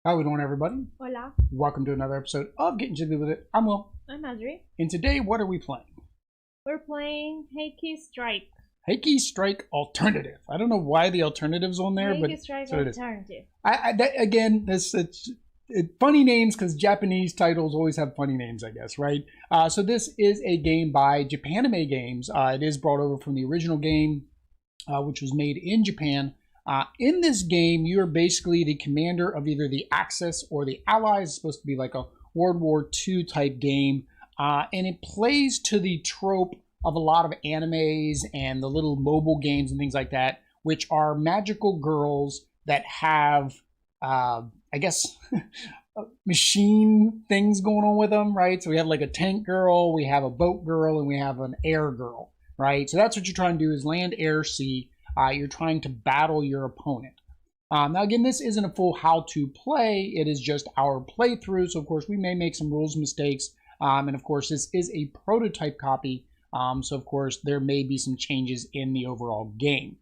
How we doing, everybody? Hola. Welcome to another episode of Getting Jiggy with It. I'm Will. I'm Audrey. And today, what are we playing? We're playing Heiki Strike. Heiki Strike Alternative. I don't know why the alternative's on there, but Heiki Strike so Alternative. Funny names, because Japanese titles always have funny names, I guess, right? So this is a game by Japanime Games. It is brought over from the original game, which was made in Japan. In this game, you are basically the commander of either the Axis or the Allies. It's supposed to be like a World War II type game. And it plays to the trope of a lot of animes and the little mobile games and things like that, which are magical girls that have, I guess, machine things going on with them, right? So we have like a tank girl, we have a boat girl, and we have an air girl, right? So that's what you're trying to do, is land, air, sea. You're trying to battle your opponent. Now, again, this isn't a full how to play. It is just our playthrough. So, of course, we may make some rules mistakes. And, of course, this is a prototype copy. So, of course, there may be some changes in the overall game.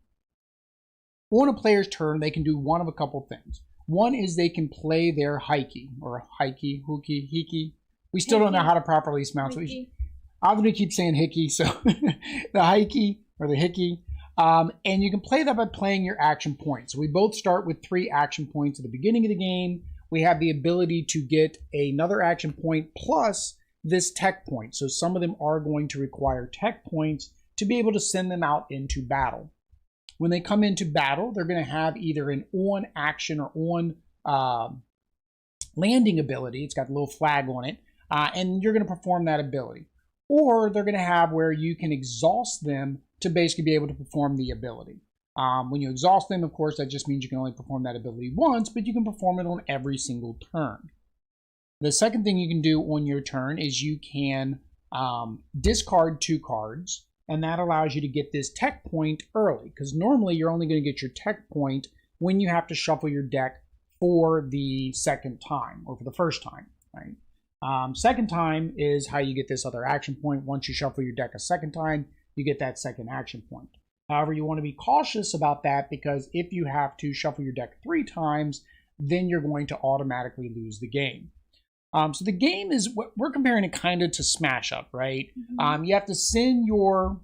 On a player's turn, they can do one of a couple things. One is they can play their Heiki, or Heiki, Huki, Hiki. We still don't know how to properly pronounce it. I'm going to keep saying Hiki, so the Heiki or the Hiki. And you can play that by playing your action points. So we both start with 3 action points at the beginning of the game. We have the ability to get another action point plus this tech point. So some of them are going to require tech points to be able to send them out into battle. When they come into battle, they're going to have either an on action or on landing ability. It's got a little flag on it. And you're going to perform that ability. Or they're going to have where you can exhaust them to basically be able to perform the ability. When you exhaust them, of course, that just means you can only perform that ability once, but you can perform it on every single turn. The second thing you can do on your turn is you can discard 2 cards, and that allows you to get this tech point early, because normally you're only going to get your tech point when you have to shuffle your deck for the second time, or for the first time, right? Second time is how you get this other action point. Once you shuffle your deck a second time, you get that second action point. However, you want to be cautious about that, because if you have to shuffle your deck 3 times, then you're going to automatically lose the game. So the game is, we're comparing it kind of to Smash Up, right? Mm-hmm. You have to send your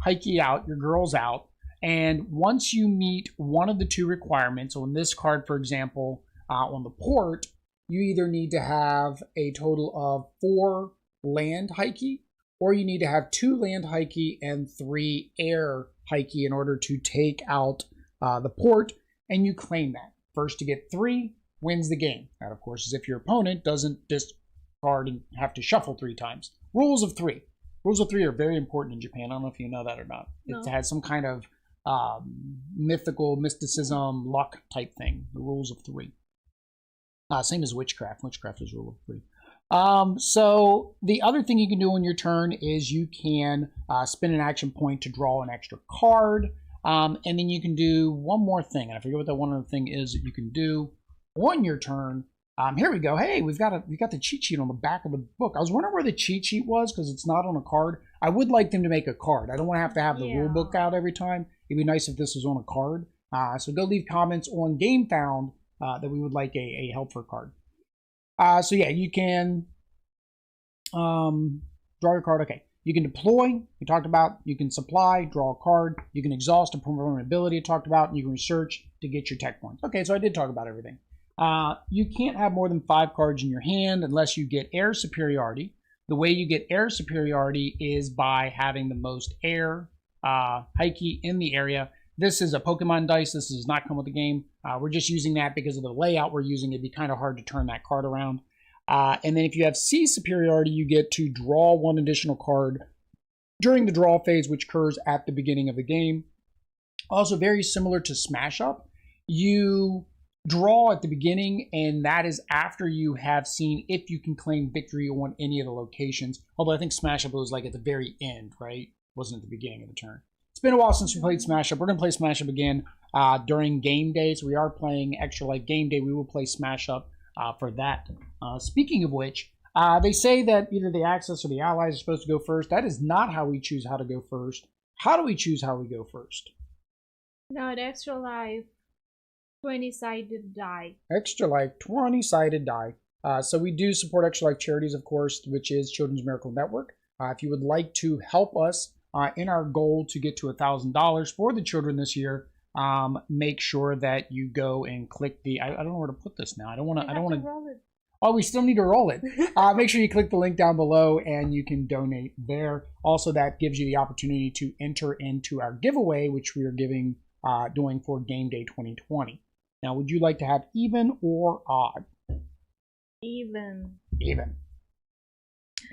Heiki out, your girls out, and once you meet one of the 2 requirements, on this card, for example, on the port, you either need to have a total of 4 land Heiki, or you need to have 2 land Heiki and 3 air Heiki in order to take out the port, and you claim that. First to get 3 wins the game. That, of course, is if your opponent doesn't discard and have to shuffle 3 times. Rules of 3. Rules of 3 are very important in Japan. I don't know if you know that or not. No. It has some kind of mysticism, luck type thing. The rules of 3. Same as witchcraft. Witchcraft is rule of 3. So the other thing you can do on your turn is you can spend an action point to draw an extra card. And then you can do one more thing. And I forget what that one other thing is that you can do on your turn. Here we go. Hey, we got the cheat sheet on the back of the book. I was wondering where the cheat sheet was, because it's not on a card. I would like them to make a card. I don't want to have the rule book out every time. It'd be nice if this was on a card. So go leave comments on Gamefound that we would like a helper card. So yeah, you can draw your card. Okay, you can deploy, we talked about. You can supply, draw a card. You can exhaust and perform an ability, I talked about. And you can research to get your tech points. Okay, so I did talk about everything. You can't have more than 5 cards in your hand unless you get air superiority. The way you get air superiority is by having the most air Heiki in the area. This is a Pokemon dice. This does not come with the game. We're just using that because of the layout we're using. It'd be kind of hard to turn that card around. And then if you have C superiority, you get to draw 1 additional card during the draw phase, which occurs at the beginning of the game. Also very similar to Smash Up. You draw at the beginning, and that is after you have seen if you can claim victory on any of the locations. Although I think Smash Up was like at the very end, right? Wasn't at the beginning of the turn. It's been a while since we played Smash Up. We're going to play Smash Up again during game day. So we are playing Extra Life Game Day. We will play Smash Up for that. Speaking of which, they say that either the Axis or the Allies are supposed to go first. That is not how we choose how to go first. How do we choose how we go first? No, the Extra Life 20-sided die. Extra Life 20-sided die. So we do support Extra Life Charities, of course, which is Children's Miracle Network. If you would like to help us in our goal to get to $1,000 for the children this year, make sure that you go and click the. I don't know where to put this now. I don't want to. Roll it. Oh, we still need to roll it. Make sure you click the link down below and you can donate there. Also, that gives you the opportunity to enter into our giveaway, which we are doing for Game Day 2020. Now, would you like to have even or odd? Even. Even.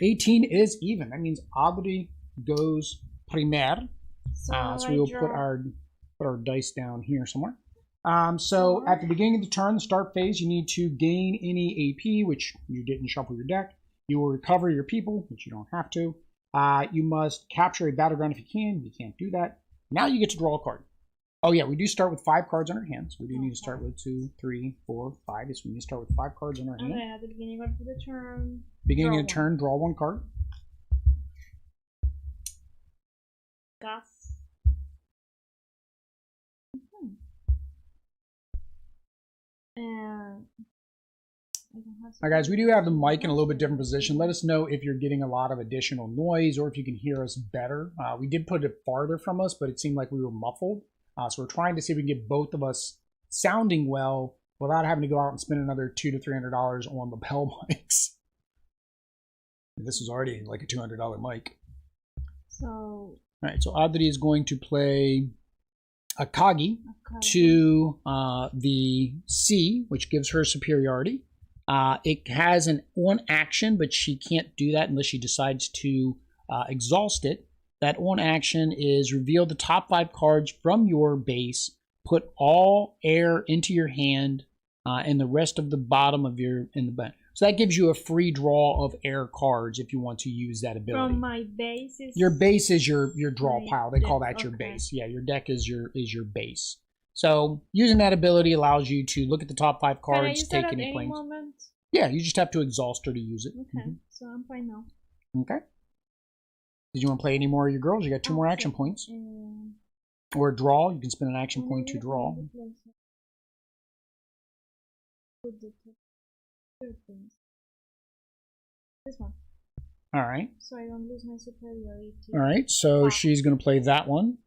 18 is even. That means Audrey goes primer. So we will put our dice down here somewhere. So at the beginning of the turn, the start phase, you need to gain any AP, which you didn't shuffle your deck. You will recover your people, which you don't have to. You must capture a battleground if you can. You can't do that. Now you get to draw a card. Oh yeah, we do start with 5 cards on our hand. So we do need to start with 2, 3, 4, 5. Yes, we need to start with 5 cards on our hand. Okay, at the beginning of the turn. Beginning of the turn, draw 1 card. Gus. And all right, guys, we do have the mic in a little bit different position. Let us know if you're getting a lot of additional noise or if you can hear us better. We did put it farther from us, but it seemed like we were muffled. So we're trying to see if we can get both of us sounding well without having to go out and spend another $200 to $300 on lapel mics. This was already like a $200 mic. So, all right, so Audrey is going to play Akagi to the C, which gives her superiority. It has an on action, but she can't do that unless she decides to exhaust it. That on action is reveal the top 5 cards from your base, put all air into your hand, and the rest of the bottom of your in the back. So that gives you a free draw of air cards if you want to use that ability. From my base is your base is your draw pile. They call that your base. Yeah, your deck is your base. So using that ability allows you to look at the top 5 cards, Can I use take that any at planes. moment? Yeah, you just have to exhaust her to use it. Okay, so I'm fine now. Okay. Did you want to play any more of your girls? You got 2 more action points. Or draw. You can spend an action point to draw. This one. All right. So I don't lose my superiority. All right. So she's going to play that one.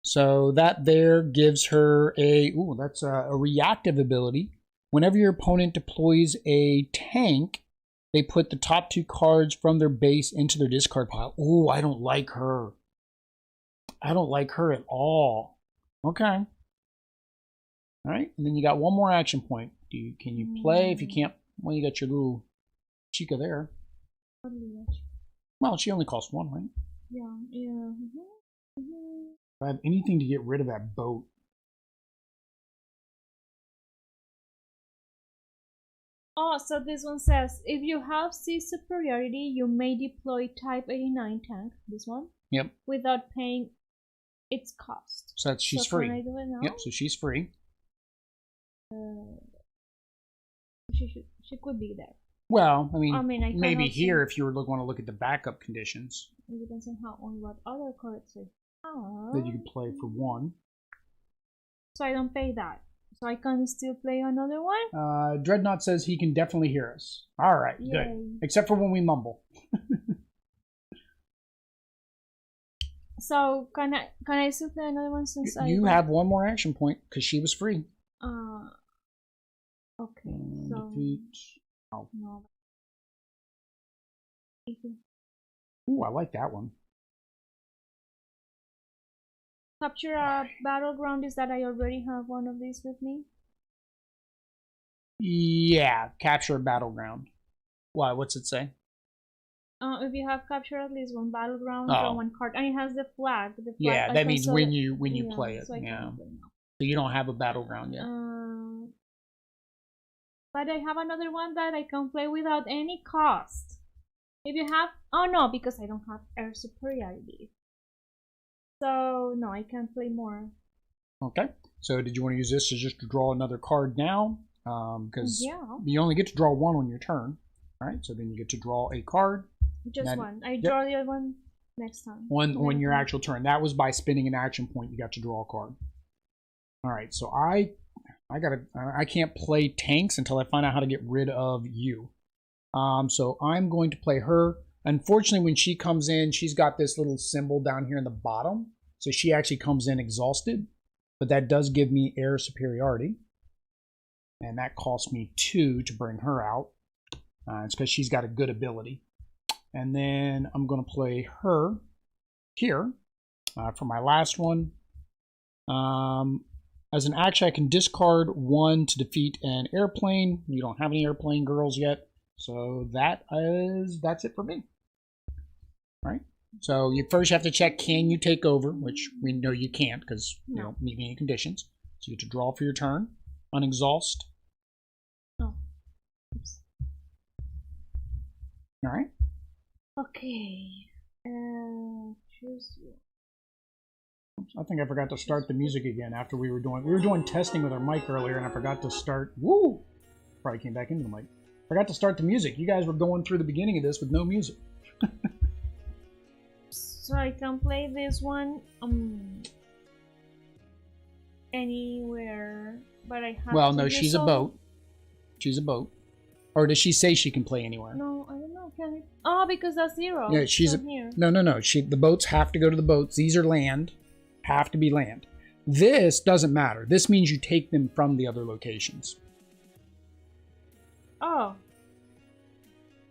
So that there gives her a that's a reactive ability. Whenever your opponent deploys a tank, they put the top 2 cards from their base into their discard pile. Ooh, I don't like her. I don't like her at all. Okay. All right. And then you got 1 more action point. Can you play? If you can't, well, you got your little Chica there. Well, she only costs 1, right? Yeah. If I have anything to get rid of that boat. Oh, so this one says, if you have C superiority, you may deploy Type 89 tank, this one. Yep. Without paying its cost. So she's free. Can I do it now? Yep, so she's free. She could be there. Well, I mean I maybe here if you were want to look at the backup conditions. It depends on what other cards I have. That you can play for 1. So I don't pay that. So I can still play another one? Dreadnought says he can definitely hear us. All right, Yay. Good. Except for when we mumble. So can I still play another one since you have 1 more action point because she was free. Okay. So defeat. Oh. No. Ooh, I like that one. Capture a battleground is that I already have one of these with me. Yeah, capture a battleground. Why? What's it say? If you have captured at least 1 battleground, draw 1 card, and it has the flag. Yeah, that means when you play it. So So you don't have a battleground yet. But I have another one that I can play without any cost. If you have, oh no, because I don't have air superiority. So no, I can't play more. Okay. So did you want to use this just to draw another card now? Because you only get to draw 1 on your turn. All right. So then you get to draw a card. Just 1. I draw the other one next time. On your actual turn. That was by spending an action point. You got to draw a card. All right. So I can't play tanks until I find out how to get rid of you. So I'm going to play her. Unfortunately, when she comes in, she's got this little symbol down here in the bottom. So she actually comes in exhausted. But that does give me air superiority. And that costs me 2 to bring her out. It's because she's got a good ability. And then I'm going to play her here for my last one. As an action, I can discard 1 to defeat an airplane. You don't have any airplane girls yet. So that's it for me. All right. So you first have to check, can you take over? Which we know you can't because you don't meet any conditions. So you have to draw for your turn. Unexhaust. Oh. Oops. All right. Okay. Choose you. I think I forgot to start the music again after we were doing testing with our mic earlier, and I forgot to start. Woo! Probably came back into the mic. Forgot to start the music. You guys were going through the beginning of this with no music. So I can play this one anywhere, but I have. Well, no, she's a boat. She's a boat. Or does she say she can play anywhere? No, I don't know. Can it? Oh, because that's 0. Yeah, she's here. No. The boats have to go to the boats. These are land. Have to be land. This doesn't matter. This means you take them from the other locations. Oh.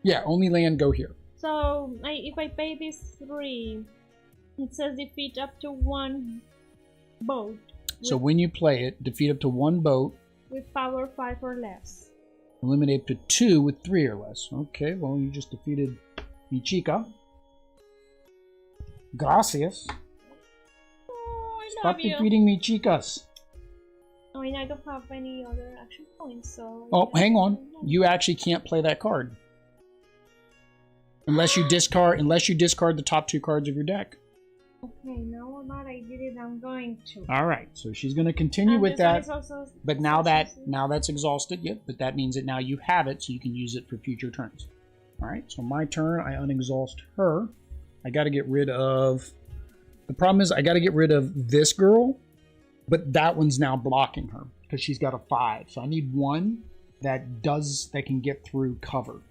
Yeah, only land go here. So if I pay this 3, it says defeat up to 1 boat. So when you play it, defeat up to 1 boat with power 5 or less. Eliminate up to 2 with 3 or less. Okay, well you just defeated mi chica. Gracias. Oh, I Stop love you. defeating me chicas. I mean, I don't have any other action points, so... Oh, hang on. You actually can't play that card. Unless you discard the top 2 cards of your deck. Okay, now that I did it, I'm going to. Alright, so she's going to continue with that. But now that's exhausted. Yep, but that means that now you have it, so you can use it for future turns. Alright, so my turn, I unexhaust her. I got to get rid of... The problem is I got to get rid of this girl, but that one's now blocking her because she's got a 5. So I need one that can get through cover.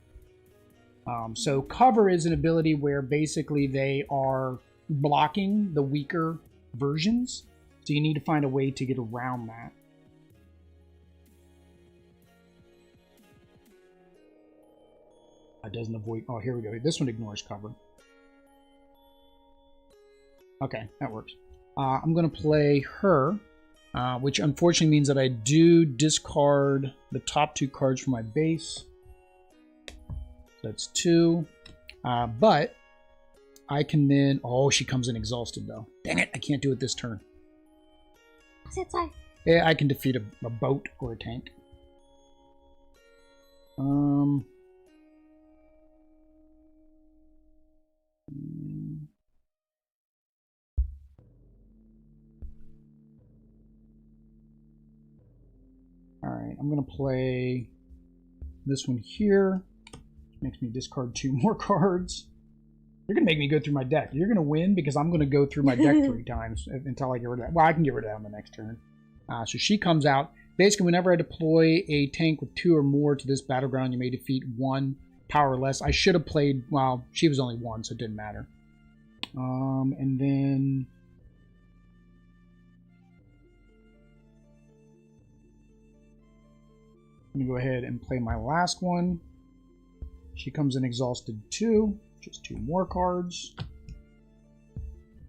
So cover is an ability where basically they are blocking the weaker versions. So you need to find a way to get around that. It doesn't avoid... Oh, here we go. This one ignores cover. Okay, that works. I'm going to play her, which unfortunately means that I do discard the top 2 cards from my base. So that's 2. But I can then... Oh, she comes in exhausted, though. Dang it, I can't do it this turn. Yeah, I can defeat a boat or a tank. Alright, I'm going to play this one here. Makes me discard 2 more cards. You're going to make me go through my deck. You're going to win because I'm going to go through my deck 3 times until I get rid of that. Well, I can get rid of that on the next turn. So she comes out. Basically, whenever I deploy a tank with 2 or more to this battleground, you may defeat 1 power less. I should have played... Well, she was only 1, so it didn't matter. And then... I'm going to go ahead and play my last one. She comes in exhausted 2. Just 2 more cards.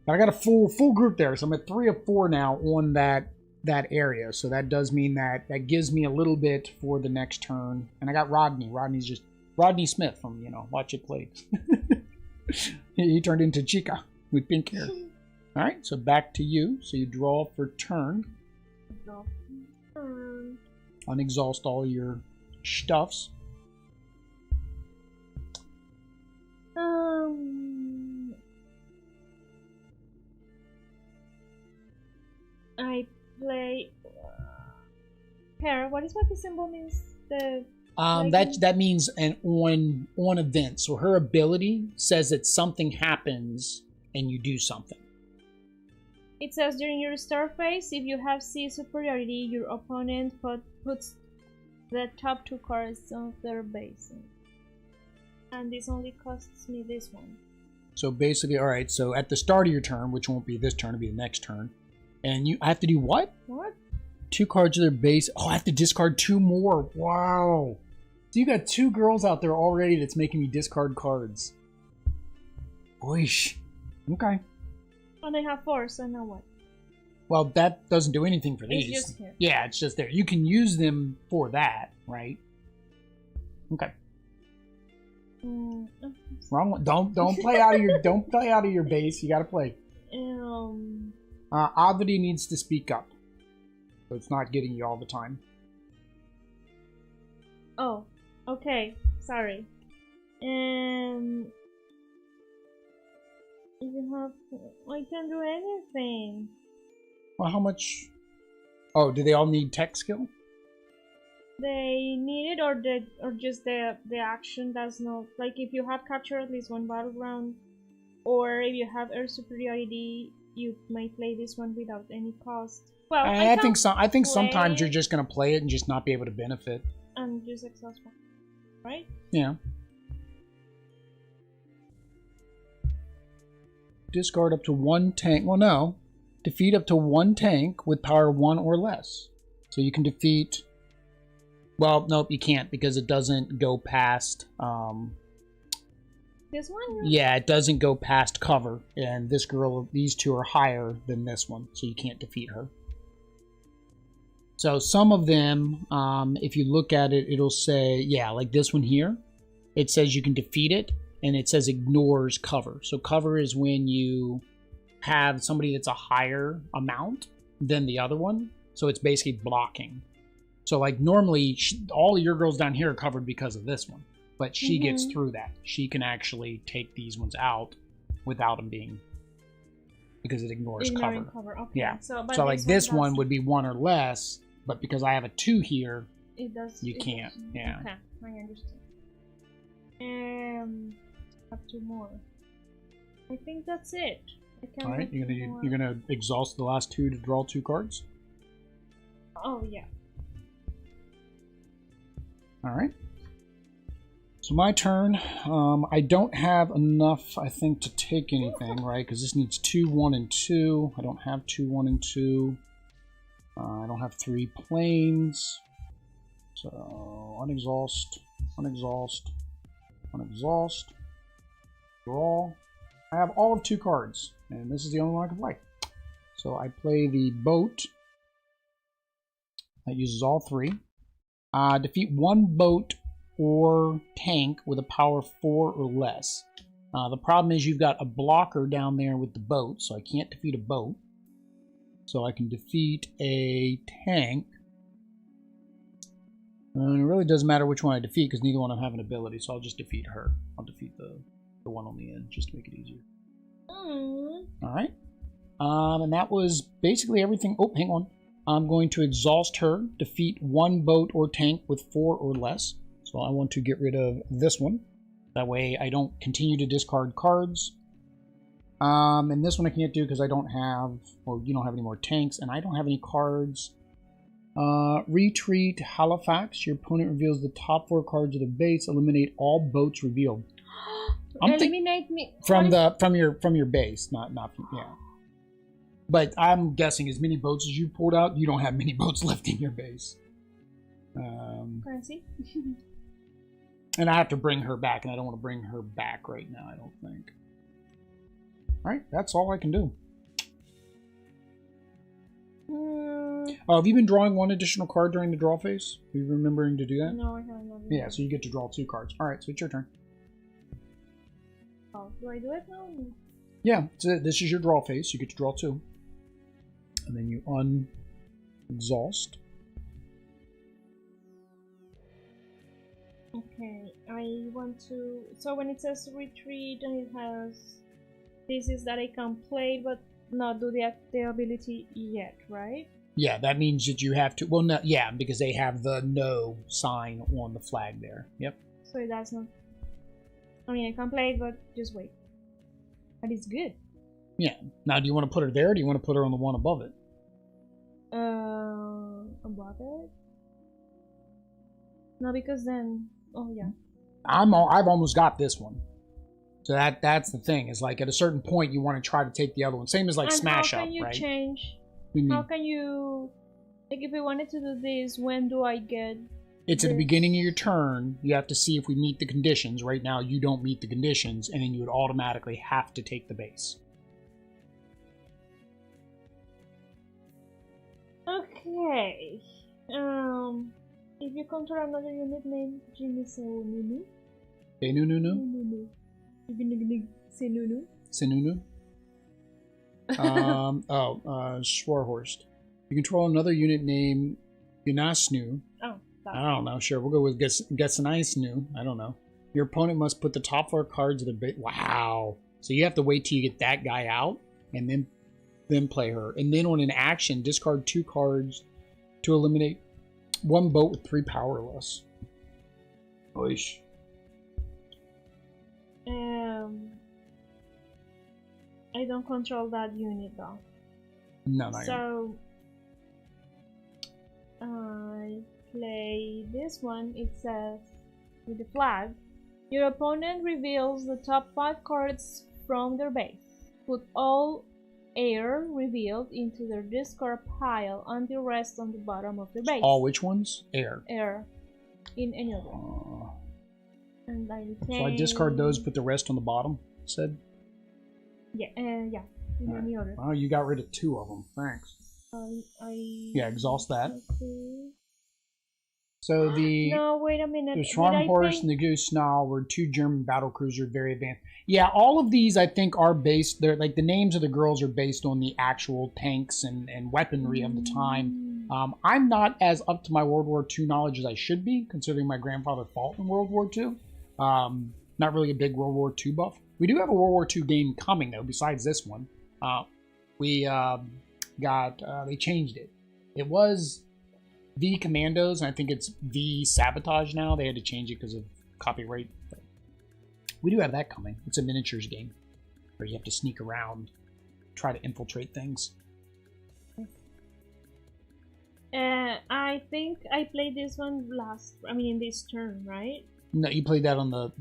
But I got a full group there, so I'm at 3 of 4 now on that area. So that does mean that gives me a little bit for the next turn. And I got Rodney. Rodney's just Rodney Smith from, Watch It Play. He turned into Chica with pink hair. All right, so back to you. So you draw for turn. Unexhaust all your stuffs. I play pair. What the symbol means? That means an on event. So her ability says that something happens and you do something. It says during your start phase, if you have sea superiority, your opponent puts the top 2 cards of their base. And this only costs me this one. So basically, alright, so at the start of your turn, which won't be this turn, it'll be the next turn, and I have to do what? What? 2 cards of their base. Oh, I have to discard 2 more. Wow. So you got 2 girls out there already that's making me discard cards. Oish. Okay. Oh, they have 4, so now what? Well, that doesn't do anything for these. It's just here. Yeah, it's just there. You can use them for that, right? Okay. Wrong one. Don't play out of your base. You gotta play. Oddity needs to speak up, so it's not getting you all the time. Oh, okay. Sorry. You have. I can't do anything. Well, how much? Oh, do they all need tech skill? They need it, or just the action does not, like if you have captured at least 1 battleground, or if you have air superiority, you may play this one without any cost. Well, I think sometimes you're just gonna play it and just not be able to benefit. And just exhaust one, right? Yeah. Discard up to 1 tank. Well, no. Defeat up to 1 tank with power 1 or less. So you can defeat. Well, nope, you can't because it doesn't go past. This one? Yeah, it doesn't go past cover, and these 2 are higher than this one, so you can't defeat her. So some of them, if you look at it, it'll say, yeah, like this one here. It says you can defeat it, and it says ignores cover. So cover is when you have somebody that's a higher amount than the other one, so it's basically blocking. So, like, normally, all your girls down here are covered because of this one. But she gets through that. She can actually take these ones out without them being... Because it ignores cover. Okay. Yeah. So like, this one would be 1 or less, but because I have a 2 here, you can't. Yeah. Okay, I understand. Have 2 more. I think that's it. Alright, you're gonna exhaust the last 2 to draw 2 cards? Oh, yeah. Alright. So my turn. I don't have enough, I think, to take anything, right? Because this needs 2, 1, and 2. I don't have 2, 1, and 2. I don't have 3 planes. So, unexhaust, unexhaust, unexhaust. Draw. I have all of 2 cards, and this is the only one I can play. So I play the boat. That uses all 3. Defeat 1 boat or tank with a power 4 or less. The problem is you've got a blocker down there with the boat, so I can't defeat a boat. So I can defeat a tank. And it really doesn't matter which one I defeat because neither one of them have an ability, so I'll just defeat her. I'll defeat the one on the end just to make it easier. Alright. And that was basically everything. Oh, hang on. I'm going to exhaust her, defeat 1 boat or tank with 4 or less. So I want to get rid of this one. That way I don't continue to discard cards. And this one I can't do because I don't have, well, you don't have any more tanks, and I don't have any cards. Retreat Halifax. Your opponent reveals the top 4 cards of the base. Eliminate all boats revealed. Eliminate me from your base, not from, yeah. But I'm guessing as many boats as you pulled out, you don't have many boats left in your base. Currency. And I have to bring her back, and I don't want to bring her back right now, I don't think. Alright, that's all I can do. Have you been drawing 1 additional card during the draw phase? Are you remembering to do that? No, I haven't. Yeah, so you get to draw 2 cards. Alright, so it's your turn. Oh, do I do it now? Yeah, so this is your draw phase. You get to draw 2. And then you unexhaust. Okay, I want to... So when it says retreat and it has... This is that I can play but not do the ability yet, right? Yeah, that means that you have to... Well, no, yeah, because they have the no sign on the flag there. Yep. So that's not... I mean, I can play it, but just wait. But it's good. Yeah. Now, do you want to put her there, or do you want to put her on the one above it? Above it? No, because then... Oh, yeah. I've almost got this one. So that's the thing. Is like at a certain point, you want to try to take the other one. Same as like Smash Up, right? How can you change? Mm-hmm. How can you... Like, if we wanted to do this, when do I get... It's at the beginning of your turn. You have to see if we meet the conditions. Right now, you don't meet the conditions, and then you would automatically have to take the base. Okay. If you control another unit named Jimmy Senunu. Senunu? Senunu. Senunu? Schwarhorst. You control another unit named Gunasnu. Oh. I don't know. Sure, we'll go with Getsunaisnu. I don't know. Your opponent must put the top 4 cards of the base. Wow. So you have to wait till you get that guy out, and then play her. And then on an action, discard 2 cards to eliminate 1 boat with 3 powerless. Oish. I don't control that unit though. No, not so I play this one. It says with the flag, your opponent reveals the top 5 cards from their base. Put all air revealed into their discard pile and the rest on the bottom of the base. All which ones? Air. Air. In any order. And I play... So I discard those, put the rest on the bottom, said? Yeah, yeah. In any order. Oh, you got rid of 2 of them. Thanks. Yeah, exhaust that. So the... No, wait a minute. The Schwarmhorst and the Goose Snarl were 2 German battlecruisers, very advanced. Yeah, all of these I think are based... They're like the names of the girls are based on the actual tanks and weaponry of the time. I'm not as up to my World War II knowledge as I should be, considering my grandfather fought in World War II. Not really a big World War II buff. We do have a World War II game coming, though, besides this one. They changed it. It was V Commandos, and I think it's V Sabotage now. They had to change it because of copyright. But we do have that coming. It's a miniatures game where you have to sneak around, try to infiltrate things. I think I played this one in this turn, right? No, you played that on the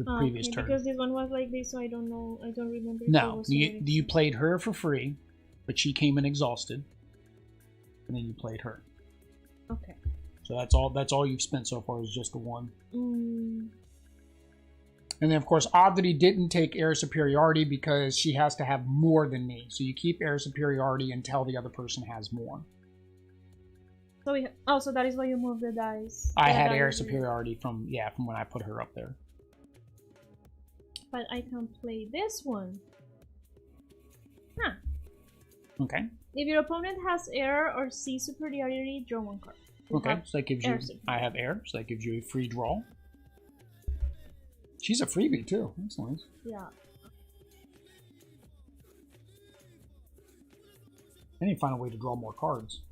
previous turn. Because this one was like this, so I don't know. I don't remember. No, you played her for free, but she came in exhausted, and then you played her. Okay. So that's all you've spent so far is just the one. And then, of course, Oddity didn't take air superiority because she has to have more than me. So you keep air superiority until the other person has more. So that is why you moved the dice. I had air superiority from when I put her up there. But I can play this one. Huh. Okay. If your opponent has air or sea superiority, draw 1 card. Okay, so that gives you... I have air, so that gives you a free draw. She's a freebie, too. That's nice. Yeah. I need to find a way to draw more cards.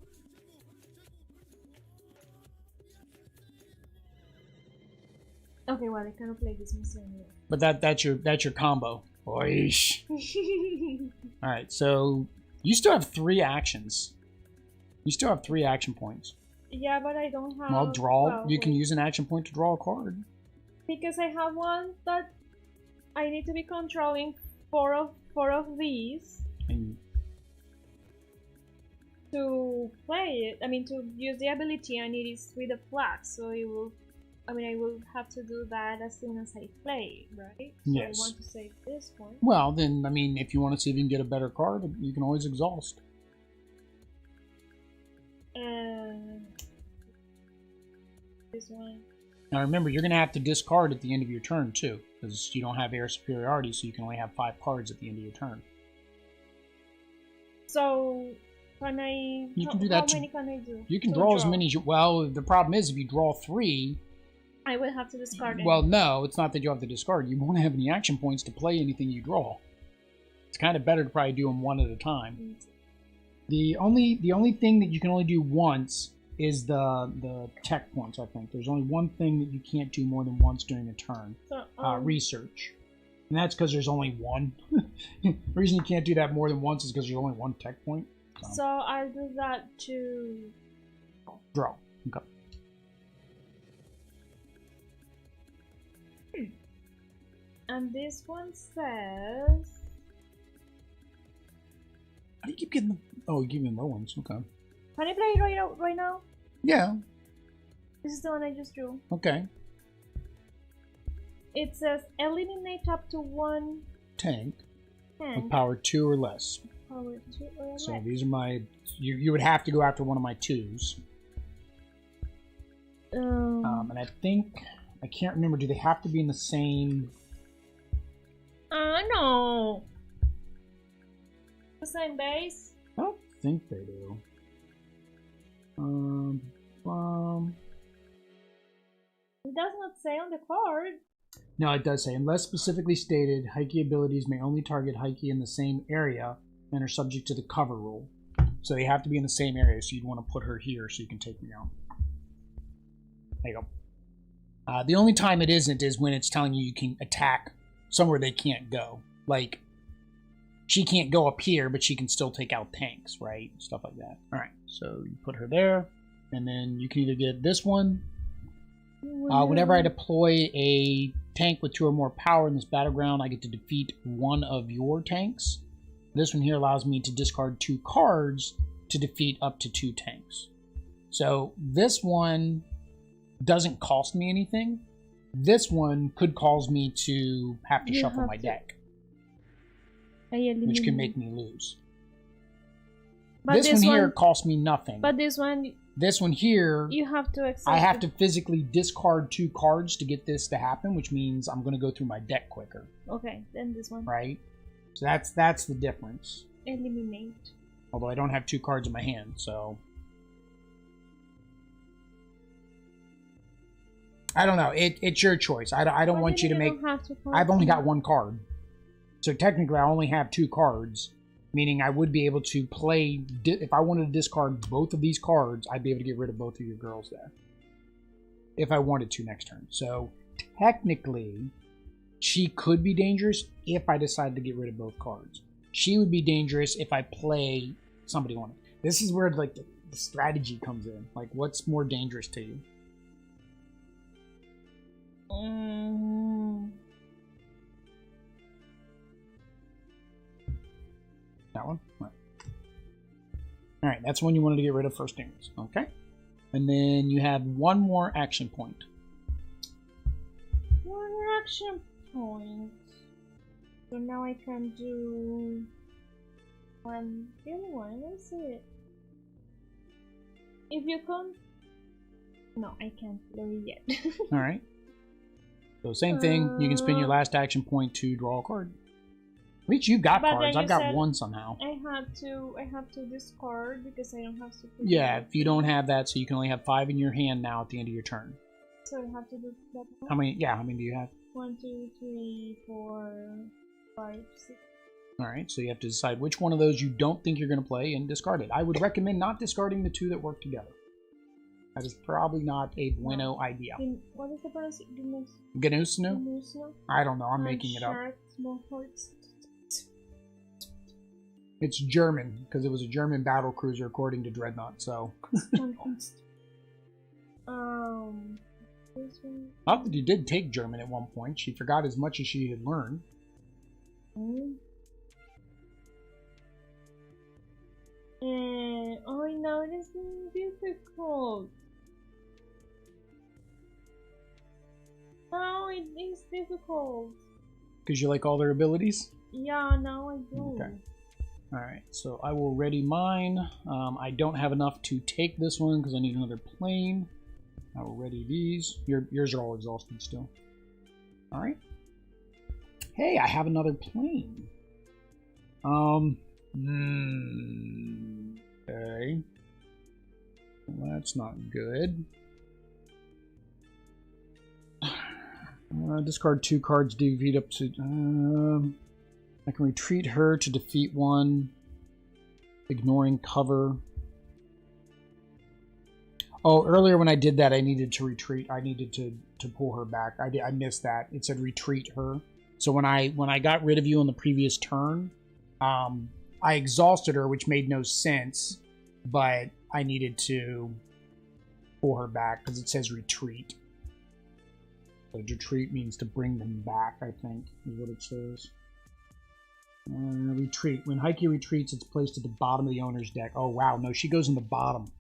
Okay, well, I cannot play this one anyway. But that's your combo. Oish. Alright, so you still have 3 actions. You still have 3 action points. Yeah, but I don't have... Well, draw. You can use an action point to draw a card. Because I have one that I need to be controlling 4 of these. To play it, to use the ability, and it is with a flag, so it will... I will have to do that as soon as I play, right? So yes. I want to save this one. Well, then, if you want to see if you can get a better card, you can always exhaust. This one. Now remember, you're going to have to discard at the end of your turn, too, because you don't have air superiority, so you can only have 5 cards at the end of your turn. So... Can I... You can do that. How many can I do? You can draw as many as you... Well, the problem is, if you draw 3... I will have to discard it. Well, no, it's not that you have to discard. You won't have any action points to play anything you draw. It's kind of better to probably do them one at a time. The only thing that you can only do once is the tech points, I think. There's only one thing that you can't do more than once during a turn. So, research. And that's because there's only one. The reason you can't do that more than once is because there's only one tech point. So I'll do that to... Draw. Okay. And this one says... How do you keep getting the... Oh, you give me low ones. Okay. Can I play it right now? Yeah. This is the one I just drew. Okay. It says eliminate up to one tank with power 2 or less. Power 2 or less. So these are my... You would have to go after one of my 2s. And I think... I can't remember. Do they have to be in the same... No. The same base? I don't think they do. It does not say on the card. No, it does say, unless specifically stated, Heiki abilities may only target Heiki in the same area and are subject to the cover rule. So they have to be in the same area, so you'd want to put her here so you can take me out. There you go. The only time it isn't is when it's telling you can attack somewhere they can't go. Like, she can't go up here, but she can still take out tanks, right? Stuff like that. Alright, so you put her there, and then you can either get this one. Whenever I deploy a tank with 2 or more power in this battleground, I get to defeat one of your tanks. This one here allows me to discard 2 cards to defeat up to 2 tanks. So this one doesn't cost me anything. This one could cause me to have to shuffle my deck, which can make me lose. But this one here costs me nothing. But this one here, you have to accept. I have to physically discard 2 cards to get this to happen, which means I'm going to go through my deck quicker. Okay, then this one. Right? So that's the difference. Eliminate. Although I don't have 2 cards in my hand, so... I don't know. It's your choice. I don't want you to make... I've only got 1 card. So technically I only have 2 cards. Meaning I would be able to play... If I wanted to discard both of these cards, I'd be able to get rid of both of your girls there. If I wanted to next turn. So technically, she could be dangerous if I decided to get rid of both cards. She would be dangerous if I play somebody on it. This is where like the strategy comes in. Like, what's more dangerous to you? That one? Alright, that's one you wanted to get rid of first things. Okay. And then you have 1 more action point. 1 action point. So now I can do one. The other one, let's see it. If you come... No, I can't play it yet. Alright. So same thing, you can spend your last action point to draw a card. At least you've got cards. I've got 1 somehow. I have to discard because I don't have super. Yeah, if you don't have that, so you can only have 5 in your hand now at the end of your turn. So I have to do that one? How many? Yeah, how many do you have? 1, 2, 3, 4, 5, 6. Alright, so you have to decide which one of those you don't think you're going to play and discard it. I would recommend not discarding the 2 that work together. That is probably not a bueno idea. What is the pronunciation? Ganusno? I don't know, I'm making it up. Small hearts. It's German, because it was a German battle cruiser according to Dreadnought, so... Not that you did take German at one point. She forgot as much as she had learned. Oh, no, it is difficult. No, it is difficult. Because you like all their abilities? Yeah, now I do. Okay. Alright, so I will ready mine. I don't have enough to take this one because I need another plane. I will ready these. Yours are all exhausted still. Alright. Hey, I have another plane. Okay. Well, that's not good. Discard 2 cards, defeat up to... I can retreat her to defeat 1, ignoring cover. Oh, earlier when I did that, I needed to retreat. I needed to pull her back. I missed that. It said retreat her. So when I got rid of you on the previous turn, I exhausted her, which made no sense, but I needed to pull her back because it says retreat. So retreat means to bring them back, I think, is what it says. Retreat. When Heiki retreats, it's placed at the bottom of the owner's deck. Oh, wow. No, she goes in the bottom.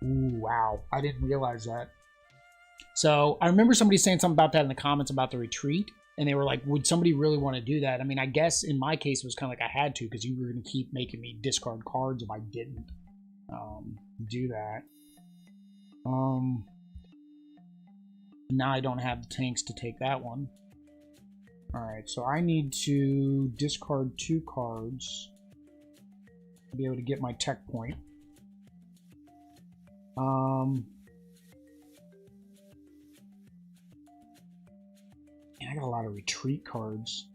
Ooh, wow. I didn't realize that. So I remember somebody saying something about that in the comments about the retreat. And they were like, would somebody really want to do that? I mean, I guess in my case, it was kind of like I had to because you were going to keep making me discard cards if I didn't do that. Now I don't have the tanks to take that one. Alright, so I need to discard 2 cards to be able to get my tech point. I got a lot of retreat cards.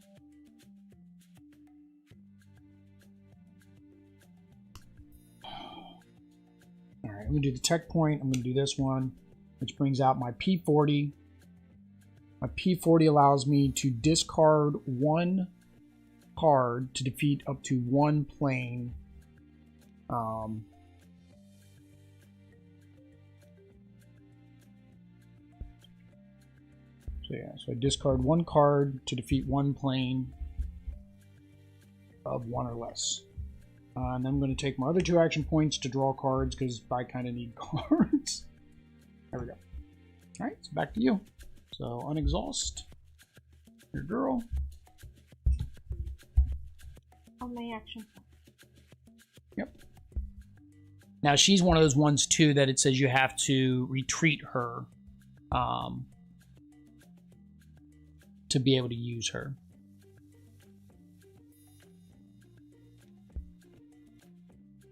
Alright, I'm going to do the tech point. I'm going to do this one, which brings out my P40. My P40 allows me to discard 1 card to defeat up to 1 plane. So yeah, so I discard 1 card to defeat 1 plane of 1 or less. And then I'm going to take my other 2 action points to draw cards because I kind of need cards. There we go. Alright, so back to you. So unexhaust your girl. On my action. Yep. Now she's one of those ones too that it says you have to retreat her to be able to use her.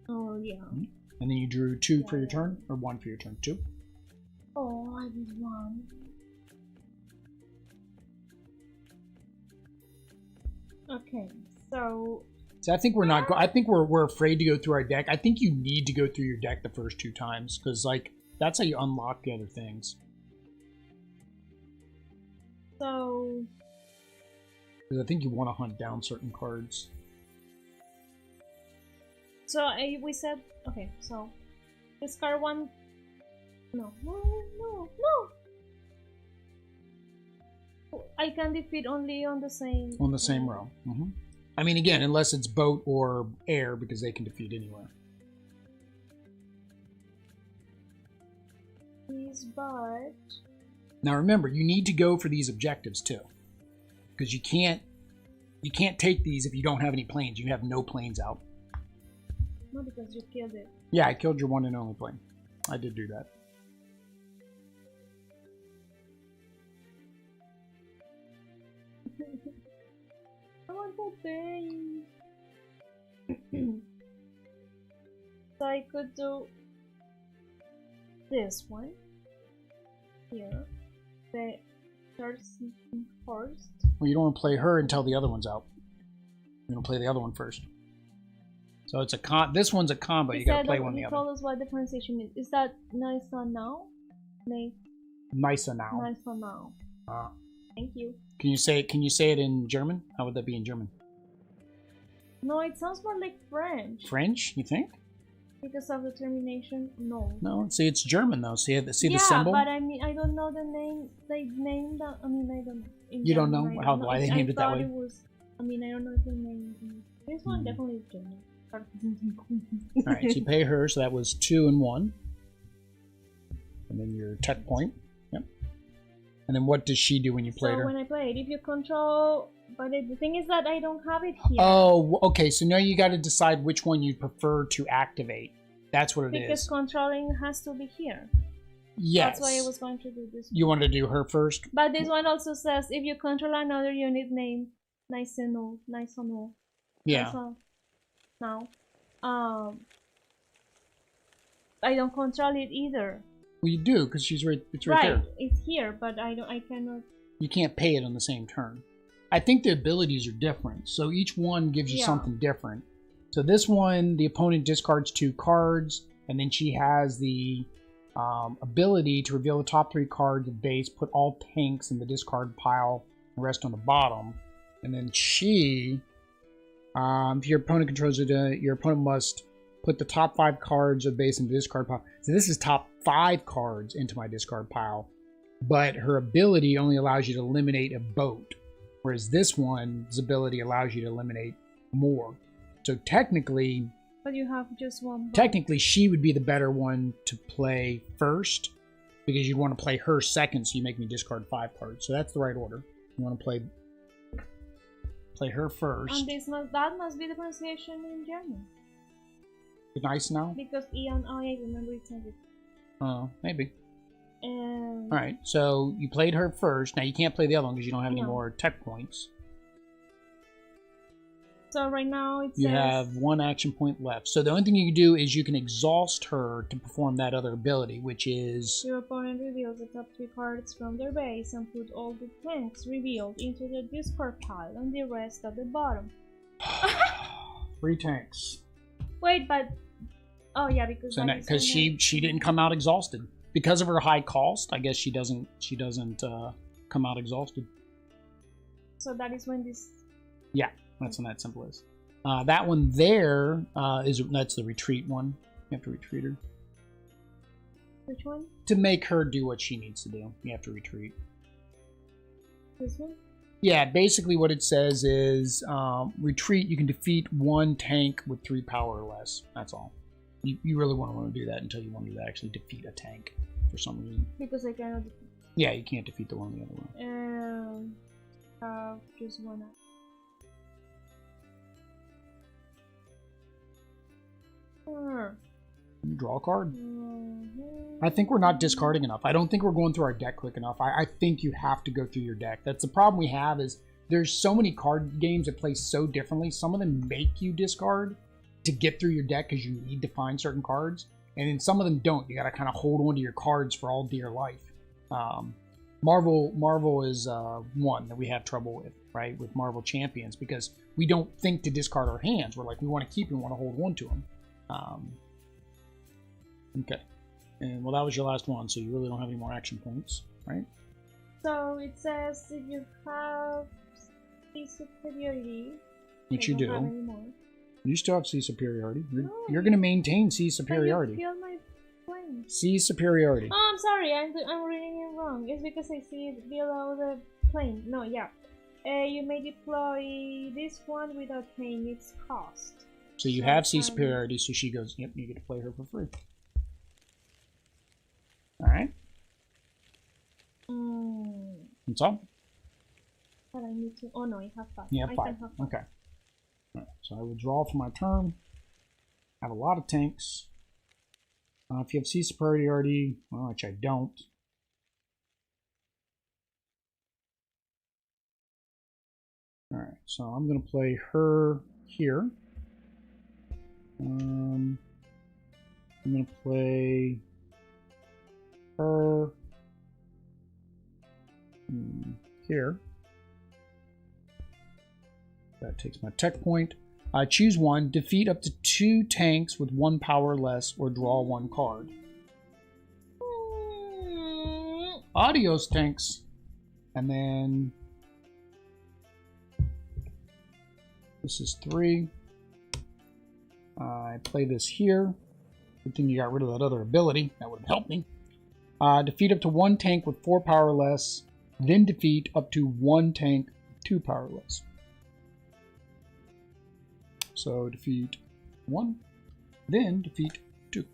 Oh yeah. And then you drew 2 for your turn, or 1 for your turn. 2. Oh, I did 1. Okay, so I think we're not. I think we're afraid to go through our deck. I think you need to go through your deck the first 2 times because like that's how you unlock the other things. So. Because I think you want to hunt down certain cards. So we said okay. So discard 1. No. I can defeat only on the same row. I mean, again, unless it's boat or air, because they can defeat anywhere. But now remember, you need to go for these objectives too, because you can't take these if you don't have any planes. You have no planes out. No, because you killed it. Yeah, I killed your one and only plane. I did do that. I want to pay. So I could do this one here. The first. Well, you don't want to play her until the other one's out. You're gonna play the other one first. So it's a this one's a combo. You gotta play one the other. You told us what the pronunciation is. Is that nice on now? Nicer now. Nicer now. Thank you. Can you say it in German? How would that be in German? No, it sounds more like French. French, you think? Because of the termination, no. No, see, it's German though. See the symbol? Yeah, but I mean, I don't know the name. They named that. I mean, I don't know. You don't know why they named it that way? I mean, I don't know if they named it. This one definitely is German. Alright, so you pay her, so that was 2 and 1. And then your tech point. Yep. And then what does she do when you play her? So when I play it, if you control... But the thing is that I don't have it here. Oh, okay. So now you got to decide which one you prefer to activate. That's what it is. Because controlling has to be here. Yes. That's why I was going to do this one. You want to do her first? But this one also says if you control another unit named nice and no. Yeah. Now, I don't control it either. Well, you do because she's right. It's right there. It's here, but I cannot. You can't pay it on the same turn. I think the abilities are different, so each one gives you something different. So this one, the opponent discards 2 cards, and then she has the ability to reveal the top 3 cards of base, put all tanks in the discard pile, the rest on the bottom. And then she, if your opponent controls it, your opponent must put the top 5 cards of base into the discard pile. So this is top 5 cards into my discard pile. But her ability only allows you to eliminate a boat. Whereas this one's ability allows you to eliminate more. So technically... But you have just one boat. Technically, she would be the better one to play first. Because you'd want to play her second, so you make me discard 5 cards. So that's the right order. You want to play her first. And that must be the pronunciation in German. Nice now? Because E and I remember it's not it. Oh, maybe. And... Alright, so you played her first. Now you can't play the other one because you don't have any more tech points. So right now it you have 1 action point left. So the only thing you can do is you can exhaust her to perform that other ability, which is... Your opponent reveals the top 3 cards from their base and put all the tanks revealed into the discard pile and the rest at the bottom. 3 tanks. Wait, but... Oh yeah, because... Because she didn't come out exhausted. Because of her high cost, I guess she doesn't come out exhausted. So that is when this... Yeah, that's when that simple is. That one there that's the retreat one. You have to retreat her. Which one? To make her do what she needs to do, you have to retreat. This one? Yeah, basically what it says is retreat. You can defeat 1 tank with 3 power or less. That's all. You really want to do that until you want to actually defeat a tank for some reason. Because I cannot. Yeah, you can't defeat the one on the other one. Just one. Draw a card. I think we're not discarding enough. I don't think we're going through our deck quick enough. I think you have to go through your deck. That's the problem we have is there's so many card games that play so differently. Some of them make you discard to get through your deck because you need to find certain cards, and then some of them don't. You got to kind of hold on to your cards for all dear life. Marvel is one that we have trouble with, right? With Marvel Champions, because we don't think to discard our hands. We're like, we want to keep and want to hold on to them. Okay, and well, that was your last one, so you really don't have any more action points, right? So it says if you have the superiority, which you do. You still have C superiority. You're no, going to maintain C superiority. I feel my plane. C superiority. Oh, I'm sorry. I'm reading it wrong. It's because I see it below the plane. No, yeah. You may deploy this one without paying its cost. So you have C superiority, so she goes, yep, you get to play her for free. Alright. What's up? But I need to... Oh no, I have 5. You have 5. I can have 5. Okay. Right, so I will draw for my turn. I have a lot of tanks. If you have C superiority, well, which I don't. Alright, so I'm going to play her here. I'm going to play her here. That takes my tech point. Choose one. Defeat up to 2 tanks with 1 power less, or draw 1 card. Adios, tanks. And then this is 3. I play this here. Good thing you got rid of that other ability. That would have helped me. Defeat up to 1 tank with 4 power less. Then defeat up to 1 tank with 2 power less. So defeat 1, then defeat 2.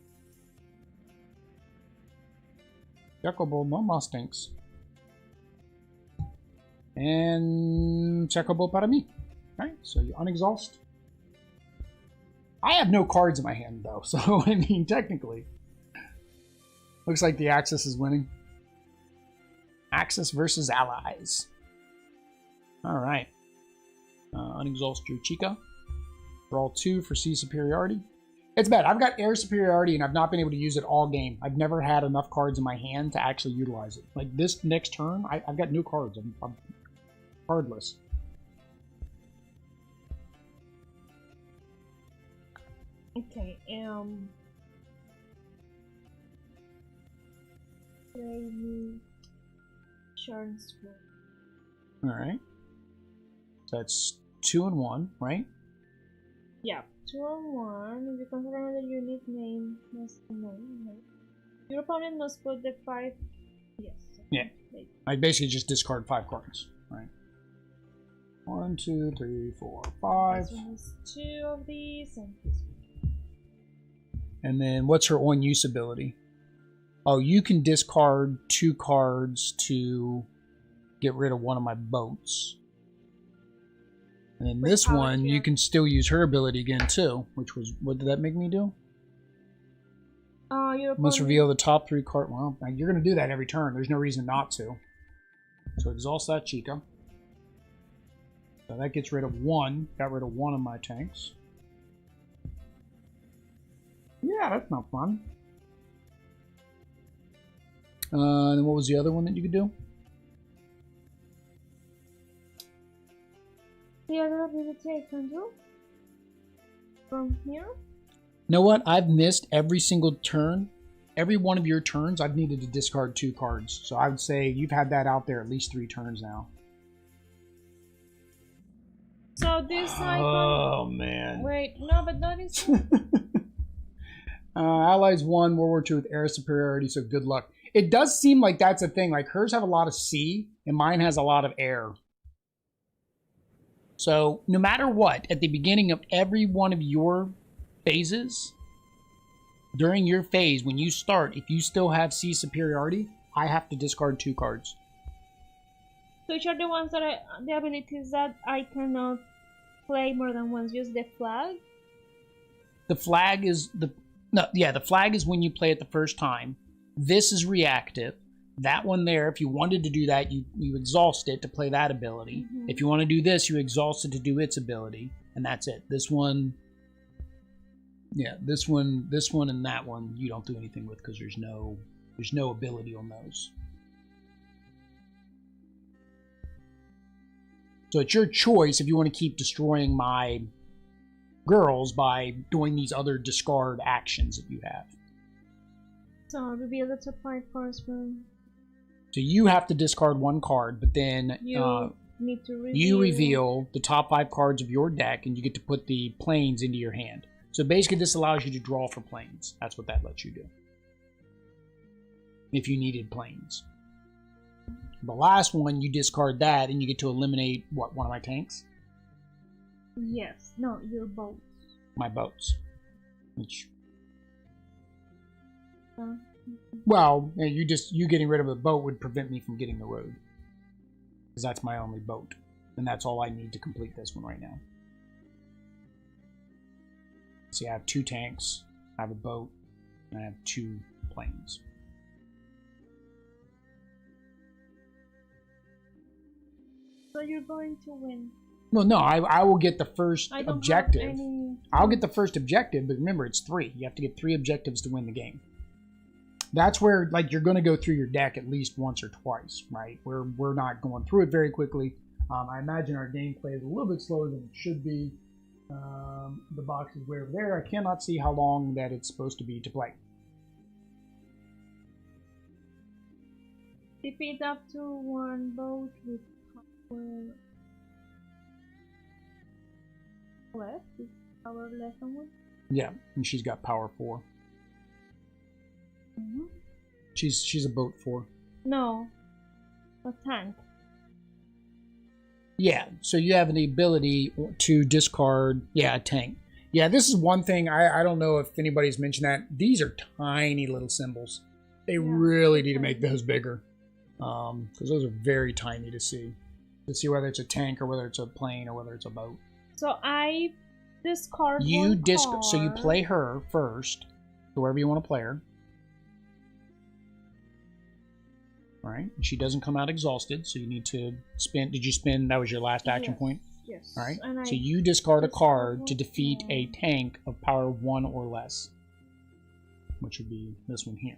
Chocobo no más tanks. And Chocobo para mí. Alright, so you unexhaust. I have no cards in my hand though, so I mean technically. Looks like the Axis is winning. Axis versus Allies. Alright. Unexhaust your Chica. Draw 2 for C superiority. It's bad. I've got air superiority and I've not been able to use it all game. I've never had enough cards in my hand to actually utilize it. Like this next turn, I've got no cards. I'm cardless. Okay, Charles. All right. So that's 2 and 1, right? Yeah, 2 and 1. If you consider the unit name must no. Your opponent must put the 5. Yes. Yeah. I basically just discard 5 cards, right? 1, 2, 3, 4, 5. This one has 2 of these, and this one. And then what's her on-use ability? Oh, you can discard 2 cards to get rid of one of my boats. And then this one, you can still use her ability again too, which was, what did that make me do? Your Must reveal the top 3 cards. Well, you're going to do that every turn. There's no reason not to. So exhaust that Chica. So that gets rid of 1. Got rid of 1 of my tanks. Yeah, that's not fun. And what was the other one that you could do? The other ability I can do from here. You know what? I've missed every single turn. Every one of your turns, I've needed to discard 2 cards. So I would say you've had that out there at least 3 turns now. So this icon... Oh, man. Wait, no, but that is... Allies won World War II with air superiority, so good luck. It does seem like that's a thing. Like, hers have a lot of sea, and mine has a lot of air. So, no matter what, at the beginning of every one of your phases, during your phase, when you start, if you still have sea superiority, I have to discard 2 cards. So which are the ones that the abilities that I cannot play more than once? Use the flag? The flag is the flag is when you play it the first time. This is reactive. That one there, if you wanted to do that, you exhaust it to play that ability. Mm-hmm. If you want to do this, you exhaust it to do its ability, and that's it. This one, yeah, this one, and that one you don't do anything with because there's no ability on those. So it's your choice if you want to keep destroying my girls by doing these other discard actions that you have. So I'll reveal the top 5 cards from... So you have to discard 1 card, but then you need to reveal... You reveal the top 5 cards of your deck, and you get to put the planes into your hand. So basically this allows you to draw for planes. That's what that lets you do. If you needed planes. The last one, you discard that, and you get to eliminate, what, one of my tanks? Yes. No, your boats. My boats. Which... Well, you getting rid of a boat would prevent me from getting the road. Because that's my only boat. And that's all I need to complete this one right now. See, I have 2 tanks, I have a boat, and I have 2 planes. So you're going to win. Well, no, I will get the first objective. Any... I'll get the first objective, but remember, it's 3. You have to get 3 objectives to win the game. That's where, like, you're going to go through your deck at least once or twice, right? We're not going through it very quickly. I imagine our gameplay is a little bit slower than it should be. The box is way over there. I cannot see how long that it's supposed to be to play. Defeat up to 1 boat with power left. Is power left on one? Yeah, and she's got power 4. Mm-hmm. She's a boat 4. No, a tank. Yeah, so you have the ability to discard, a tank. Yeah, this is one thing, I don't know if anybody's mentioned that. These are tiny little symbols. They really need to make those bigger. Because those are very tiny to see. To see whether it's a tank or whether it's a plane or whether it's a boat. So I discard So you card. play her first, whoever you want to play her. Alright, she doesn't come out exhausted, so you need to spend... Did you spend... That was your last action point? Yes. Alright, so you discard a card to defeat a tank of power 1 or less. Which would be this one here.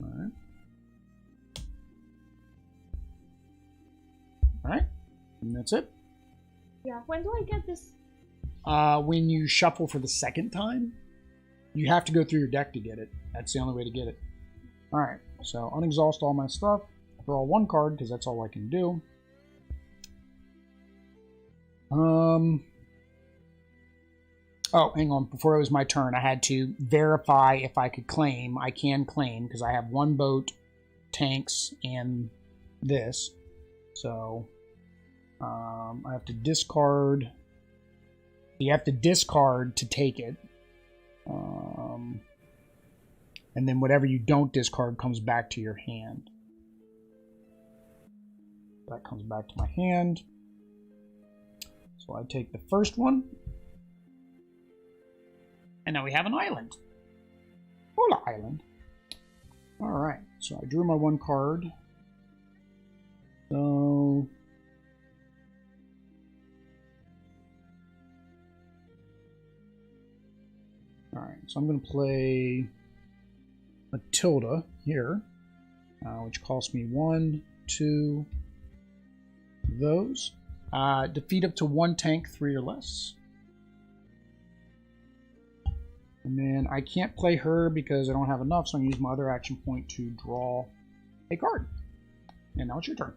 Alright. Alright, and that's it. Yeah, when do I get this? When you shuffle for the second time, You have to go through your deck to get it. That's the only way to get it. Alright, so unexhaust all my stuff. Draw one card, because that's all I can do. Oh, hang on. Before it was my turn, I had to verify if I could claim. I can claim, because I have one boat, tanks, and this. So, I have to discard. You have to discard to take it. And then whatever you don't discard comes back to your hand. That comes back to my hand. So I take the first one. And now we have an island. Hola, island. Alright, so I drew my one card. So... Alright, so I'm going to play Matilda here, which costs me 1, 2, those. Defeat up to 1 tank, 3 or less. And then I can't play her because I don't have enough, so I'm going to use my other action point to draw a card. And now it's your turn.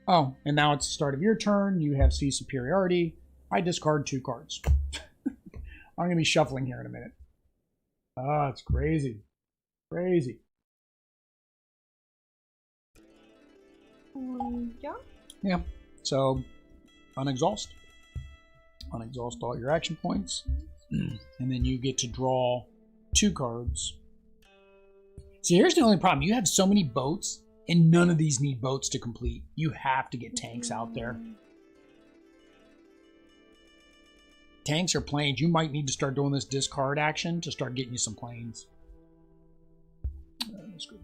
Oh, and now it's the start of your turn. You have C superiority. I discard 2 cards. I'm going to be shuffling here in a minute. Ah, it's crazy. Crazy. Yeah. Yeah. So, unexhaust. Unexhaust all your action points. And then you get to draw 2 cards. See, here's the only problem. You have so many boats, and none of these need boats to complete. You have to get tanks out there. Tanks or planes, you might need to start doing this discard action to start getting you some planes. That's good.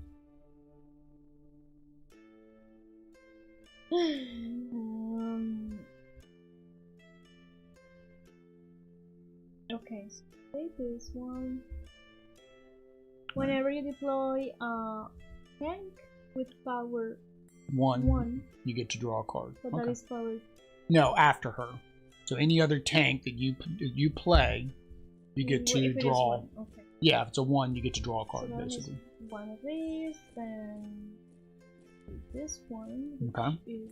Okay, so take this one. Whenever you deploy a tank with power 1, you get to draw a card. But that is power. No, after her. So any other tank that you play, you get to draw. Okay. Yeah, if it's a 1, you get to draw a card, so basically. One of these, then this one. Okay. Is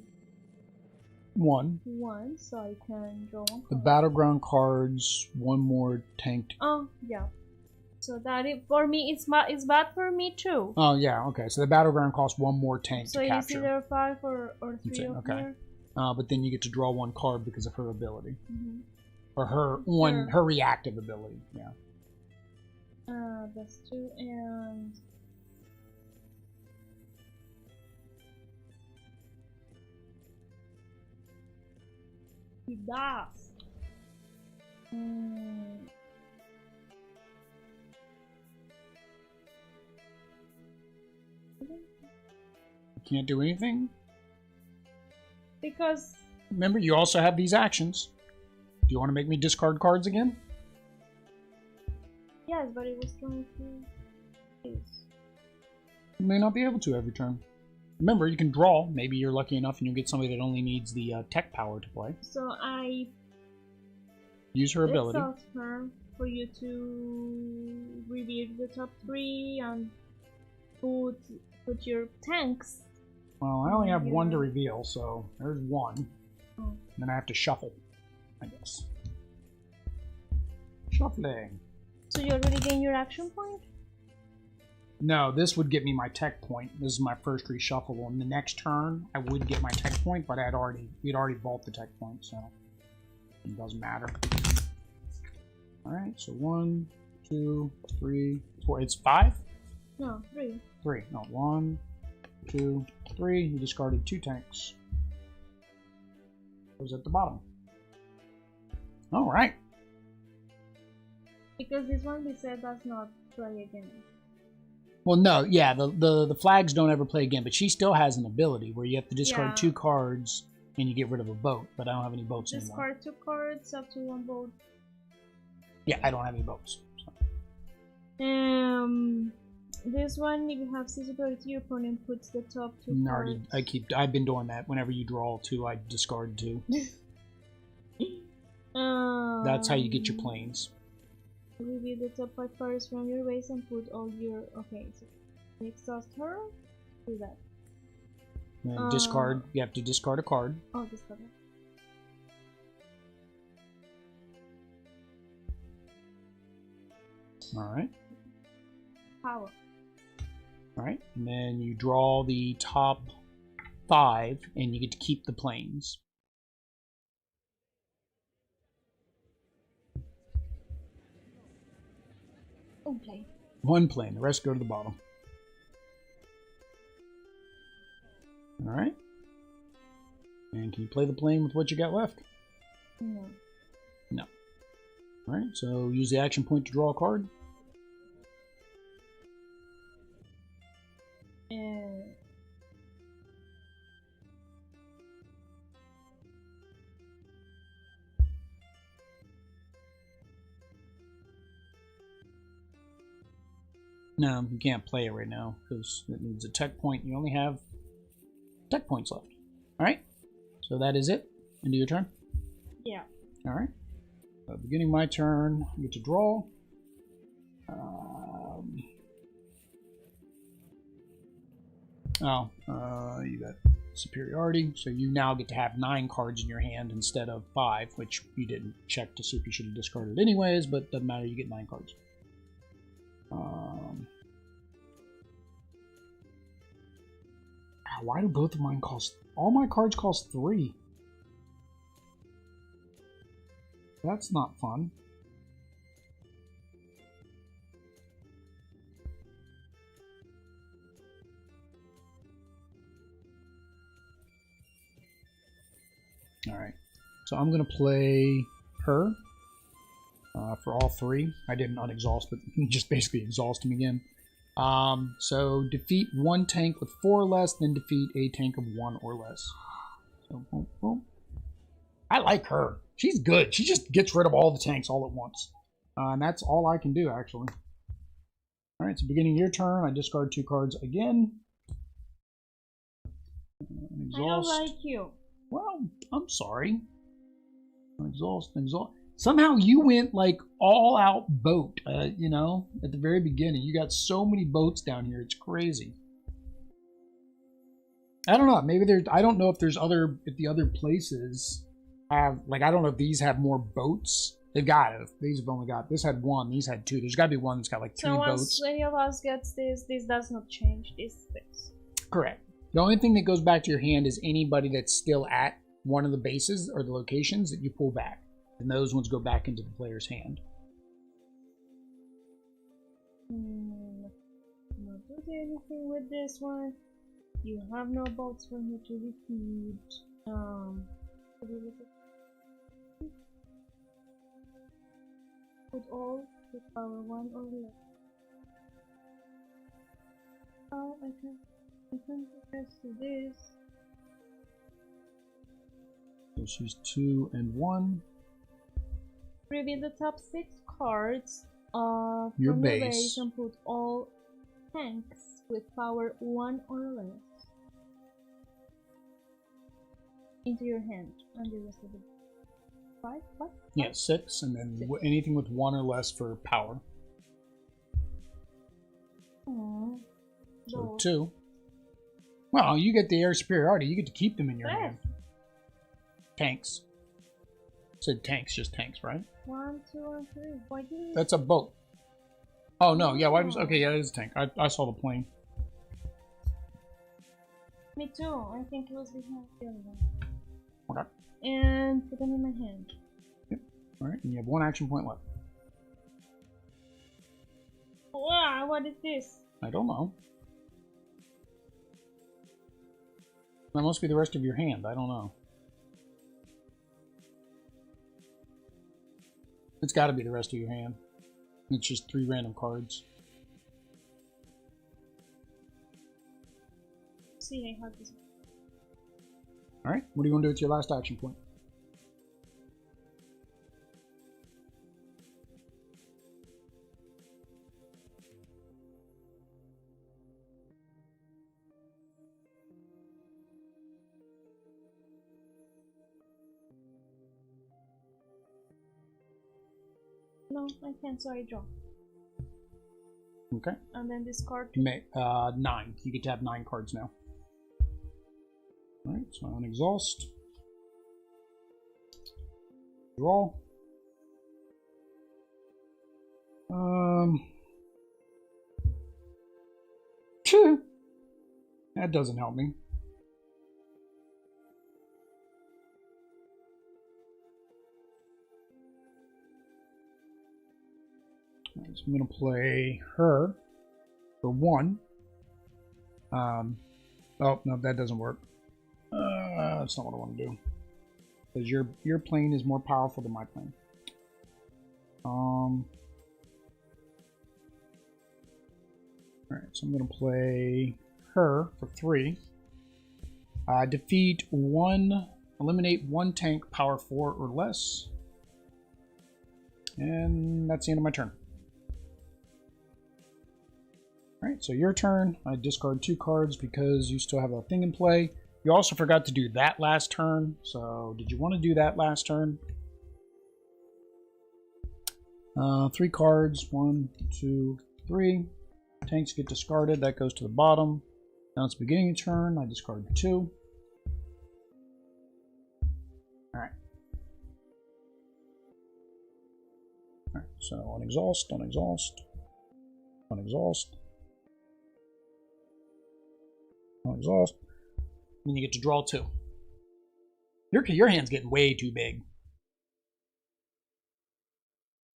1. 1, so I can draw 1 card. The battleground cards, 1 more tank. Oh, yeah. So that for me, it's bad for me too. Oh, yeah, okay. So the battleground costs 1 more tank to capture. So it's either 5 or 3 of here. But then you get to draw 1 card because of her ability. Mm-hmm. Or her reactive ability, yeah. That's 2 and... He does. You can't do anything? Because... Remember, you also have these actions. Do you want to make me discard cards again? Yes, but it was trying to... You may not be able to every turn. Remember, you can draw. Maybe you're lucky enough and you'll get somebody that only needs the tech power to play. So I... Use her ability. It's her for you to reveal the top 3 and put your tanks. Well, I only have 1 to reveal, so there's 1. Oh. Then I have to shuffle, I guess. Shuffling. So you already gained your action point? No, this would get me my tech point. This is my first reshuffle. On the next turn, I would get my tech point, but we'd already vault the tech point, so it doesn't matter. Alright, so 1, 2, 3, 4. It's 5? No, 3. 3. No, 1, 2, 3. You discarded 2 tanks. It was at the bottom. Alright. Because this one we said does not play again. Well, no, yeah, the flags don't ever play again, but she still has an ability where you have to discard 2 cards and you get rid of a boat, but I don't have any boats anymore. Discard 2 cards up to 1 boat. Yeah, I don't have any boats. So. This one, if you have visibility, your opponent puts the top 2 cards. I've been doing that. Whenever you draw 2, I discard 2. That's how you get your planes. Reveal the top 5 cards from your base and put all your... Okay, so exhaust her. Do that. And discard. You have to discard a card. Oh, discard. Alright. Power. Alright. And then you draw the top 5 and you get to keep the planes. One plane. One plane. The rest go to the bottom. Alright. And can you play the plane with what you got left? No. No. Alright, so use the action point to draw a card. No, you can't play it right now because it needs a tech point. You only have tech points left. Alright, so that is it. End of your turn? Yeah. Alright. Beginning my turn, I get to draw. You got superiority, so you now get to have 9 cards in your hand instead of 5, which you didn't check to see if you should have discarded anyways, but doesn't matter, you get 9 cards. Why do both of mine cost... All my cards cost 3. That's not fun. Alright, so I'm going to play her for all 3. I didn't unexhaust, but just basically exhaust him again. So defeat 1 tank with 4 or less, then defeat a tank of 1 or less. So, boom, boom. I like her. She's good. She just gets rid of all the tanks all at once. And that's all I can do, actually. Alright, so beginning of your turn, I discard 2 cards again. Exhaust. I don't like you. Well, I'm sorry. Exhaust. Somehow you went like all out boat, you know, at the very beginning. You got so many boats down here. It's crazy. I don't know. Maybe there's, I don't know if there's if the other places have, like, I don't know if these have more boats. They've got it. These have only got, this had 1, these had 2. There's got to be one that's got like 3 boats. So once any of us gets this does not change this fix. Correct. The only thing that goes back to your hand is anybody that's still at one of the bases or the locations that you pull back. And those ones go back into the player's hand. Not doing anything with this one. You have no boats for me to defeat. Put all to power 1 or less. Oh, I can progress to this. So she's 2 and 1. Reveal the top 6 cards from your the base. base and put all tanks with power 1 or less into your hand. And the rest of the 5? What? Yeah, 6, and then 6. Anything with 1 or less for power. Aww. So 2. Well, you get the air superiority. You get to keep them in your hand. Tanks. Said tanks, just tanks, right? 1, 2, and 3. Why do you... That's a boat. Oh no, yeah. Why was okay? Yeah, it is a tank. I saw the plane. Me too. I think it was behind the other one. Okay. And put them in my hand. Yep. All right, and you have 1 action point left. Wow, what is this? I don't know. That must be the rest of your hand. I don't know. It's got to be the rest of your hand. It's just 3 random cards. See, I have this. Alright, what do you want to do with your last action point? No, I can't, so I draw. Okay. And then discard. 9. You get to have 9 cards now. Alright, so on exhaust. Draw. That doesn't help me. Right, so I'm going to play her for 1. Oh, no, that doesn't work. That's not what I want to do. Because your plane is more powerful than my plane. Alright, so I'm going to play her for 3. Defeat 1, eliminate 1 tank, power 4 or less. And that's the end of my turn. Alright, so your turn. I discard 2 cards because you still have a thing in play. You also forgot to do that last turn. So, did you want to do that last turn? 3 cards. 1, 2, 3. Tanks get discarded. That goes to the bottom. Now it's the beginning of turn. I discard 2. Alright. Alright, so on exhaust, on exhaust, on exhaust, on exhaust. Then you get to draw 2. Your hand's getting way too big.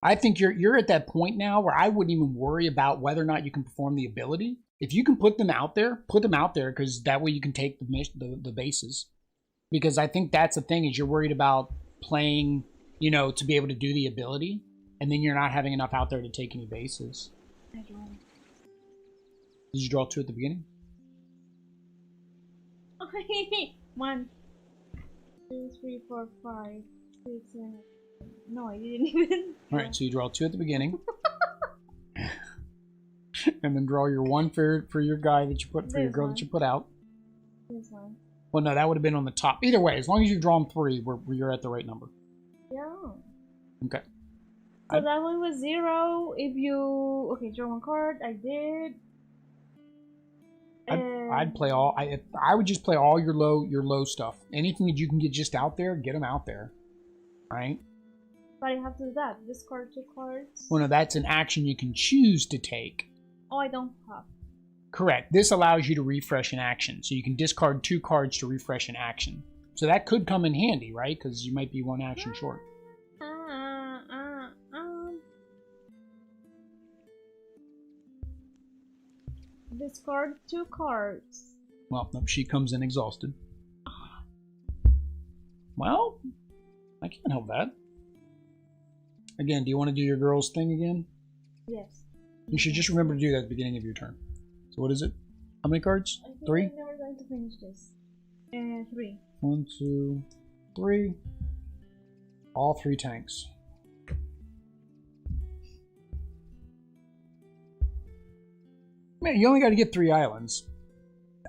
I think you're at that point now where I wouldn't even worry about whether or not you can perform the ability. If you can put them out there, because that way you can take the bases. Because I think that's the thing, is you're worried about playing, you know, to be able to do the ability, and then you're not having enough out there to take any bases. I draw. Did you draw 2 at the beginning? 1, 2, 3, 4, 5, 6, 7. No, I didn't even. Alright, so you draw 2 at the beginning. And then draw your 1 for your guy that you put, for your girl that you put out. This one. Well, no, that would have been on the top. Either way, as long as you've drawn 3, you're at the right number. Yeah. Okay. So that one was 0. If you draw 1 card. I did. I'd play all. I would just play all your low stuff. Anything that you can get just out there, get them out there. Right? But I have to do that. Discard 2 cards. Well, no, that's an action you can choose to take. Oh, I don't have. Correct. This allows you to refresh an action, so you can discard 2 cards to refresh an action. So that could come in handy, right? Because you might be 1 action short. Discard 2 cards. Well, nope, she comes in exhausted. Well, I can't help that. Again, do you want to do your girl's thing again? Yes. You should just remember to do that at the beginning of your turn. So what is it? How many cards? 3? I'm never going to finish this. 3. 1, 2, 3. All 3 tanks. Man, you only got to get 3 islands.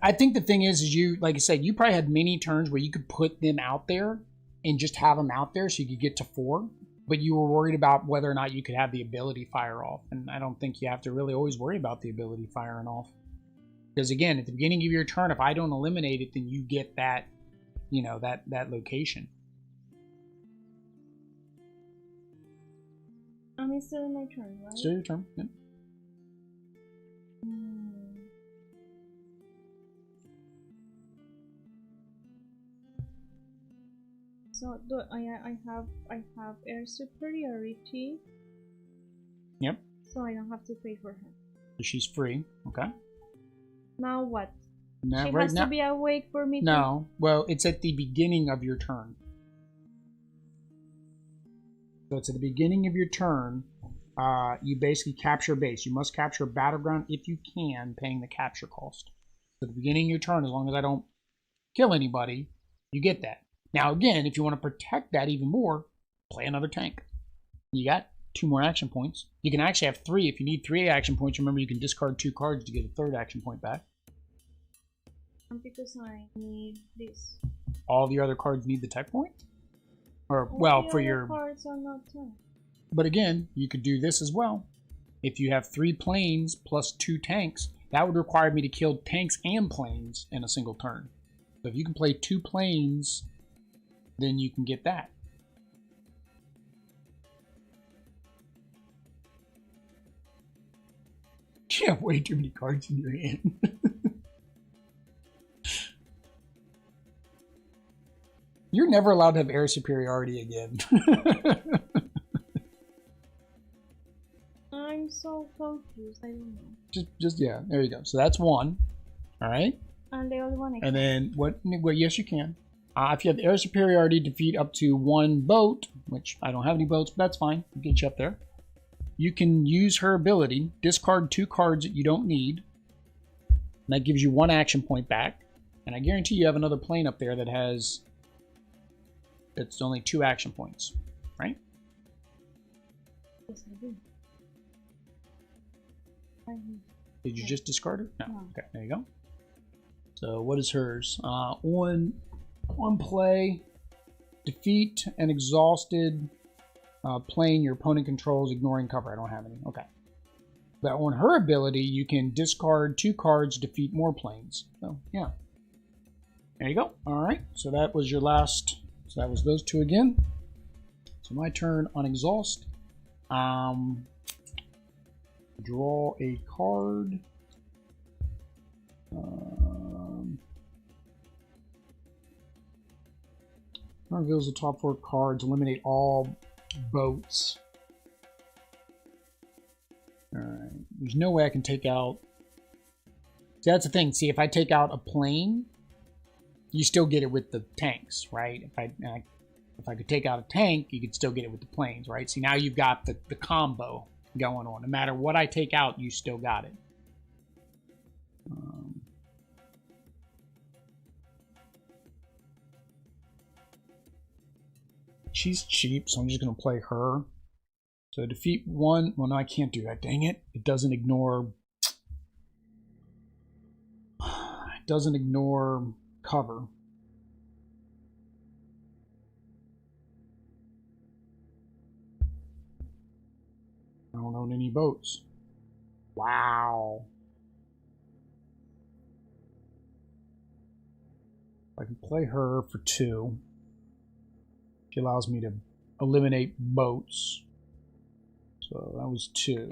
I think the thing is you, like I said, you probably had many turns where you could put them out there and just have them out there so you could get to 4. But you were worried about whether or not you could have the ability fire off. And I don't think you have to really always worry about the ability firing off. Because again, at the beginning of your turn, if I don't eliminate it, then you get that, you know, that location. I'm still in my turn, right? Still your turn, yeah. So do I have air superiority. Yep. So I don't have to pay for her. So she's free. Okay. Now what? Now, she right has now, to be awake for me. No. Well, it's at the beginning of your turn. So it's at the beginning of your turn. You basically capture a base. You must capture a battleground if you can, paying the capture cost. So at the beginning of your turn, as long as I don't kill anybody, you get that. Now again, if you want to protect that even more, play another tank. You got 2 more action points. You can actually have 3 if you need 3 action points. Remember, you can discard 2 cards to get a 3rd action point back. Because I need this. All the other cards need the tech point? Or, All well, the for other your... cards are not 10. But again, you could do this as well. If you have 3 planes plus 2 tanks, that would require me to kill tanks and planes in a single turn. So if you can play 2 planes, then you can get that. You have way too many cards in your hand. You're never allowed to have air superiority again. I'm so confused. I don't know. Just yeah. There you go. So that's 1. All right. And the other one. And then what? Well, yes, you can. If you have air superiority, defeat up to 1 boat, which I don't have any boats, but that's fine. We'll get you up there. You can use her ability, discard 2 cards that you don't need. And that gives you 1 action point back. And I guarantee you have another plane up there that has. It's only 2 action points, right? Yes, I do. Did you just discard her? No. Okay, there you go. So what is hers? On play, defeat an exhausted plane your opponent controls, ignoring cover. I don't have any. Okay. But on her ability, you can discard 2 cards, defeat more planes. So yeah. There you go. All right. So that was your last. So that was those 2 again. So my turn on exhaust. Draw a card. Reveals the top 4 cards. Eliminate all boats. Alright. There's no way I can take out. See, that's the thing. See, if I take out a plane, you still get it with the tanks, right? If I could take out a tank, you could still get it with the planes, right? See, now you've got the combo going on. No matter what I take out, you still got it. She's cheap, so I'm just going to play her. So defeat 1. Well, no, I can't do that. Dang it. It doesn't ignore... It doesn't ignore cover. I don't own any boats. Wow. I can play her for 2. She allows me to eliminate boats. So that was 2.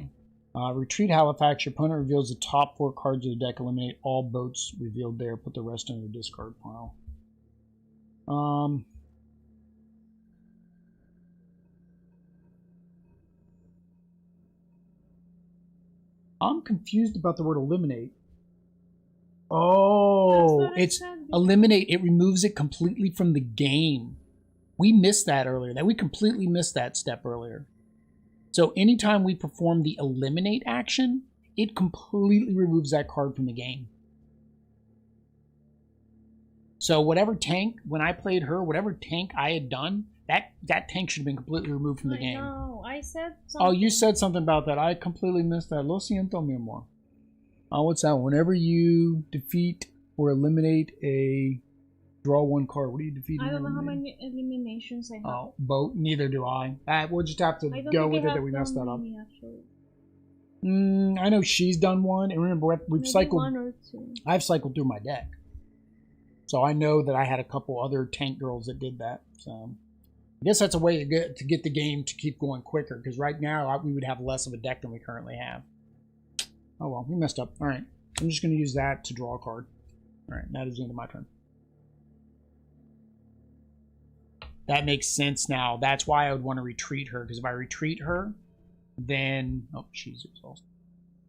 Retreat Halifax. Your opponent reveals the top 4 cards of the deck. Eliminate all boats revealed there. Put the rest in the discard pile. I'm confused about the word eliminate. Oh, it's eliminate. It removes it completely from the game. We missed that earlier. We completely missed that step earlier. So anytime we perform the eliminate action, it completely removes that card from the game. So whatever tank, when I played her, whatever tank I had done, that tank should have been completely removed from the game. No, I said something. Oh, you said something about that. I completely missed that. Lo siento, mi amor. What's that? Whenever you defeat or eliminate a... Draw 1 card. What do you defeat? I don't know how many eliminations I have. Oh, boat. Neither do I. We'll just have to go with it that we messed that up. I know she's done 1. And remember, we've cycled. 1 or 2. I've cycled through my deck. So I know that I had a couple other tank girls that did that. So I guess that's a way to get the game to keep going quicker. Because right now, we would have less of a deck than we currently have. Oh, well. We messed up. All right. I'm just going to use that to draw a card. All right. That is the end of my turn. That makes sense now. That's why I would want to retreat her, because if I retreat her, then... Oh, she's exhausted.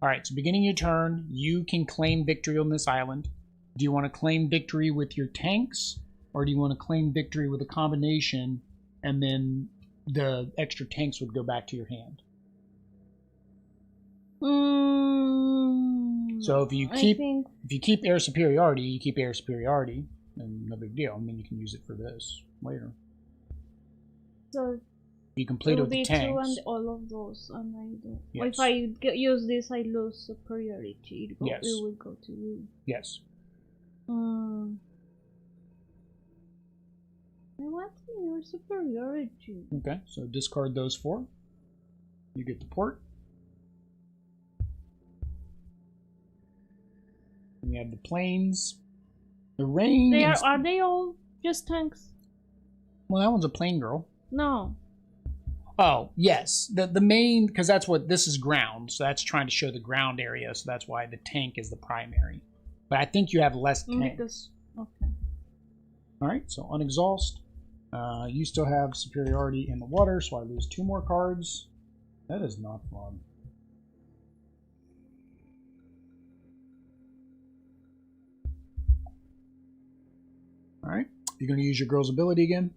Alright, so beginning your turn, you can claim victory on this island. Do you want to claim victory with your tanks, or do you want to claim victory with a combination, and then the extra tanks would go back to your hand? So if you keep air superiority, you keep air superiority, and no big deal. I mean, you can use it for this later. So you complete it with the tanks. 2 and all of those, and I don't. Yes. If I use this, I lose superiority. Yes. It will go to you. Yes. I want your superiority. Okay, so discard those 4. You get the port. And you have the planes. The rain. Are they all just tanks? Well, that one's a plane girl. No. Oh, yes. The main, because that's what, this is ground, so that's trying to show the ground area, so that's why the tank is the primary. But I think you have less tanks. Okay. Alright, so unexhaust. You still have superiority in the water, so I lose 2 more cards. That is not fun. Alright, you're going to use your girl's ability again.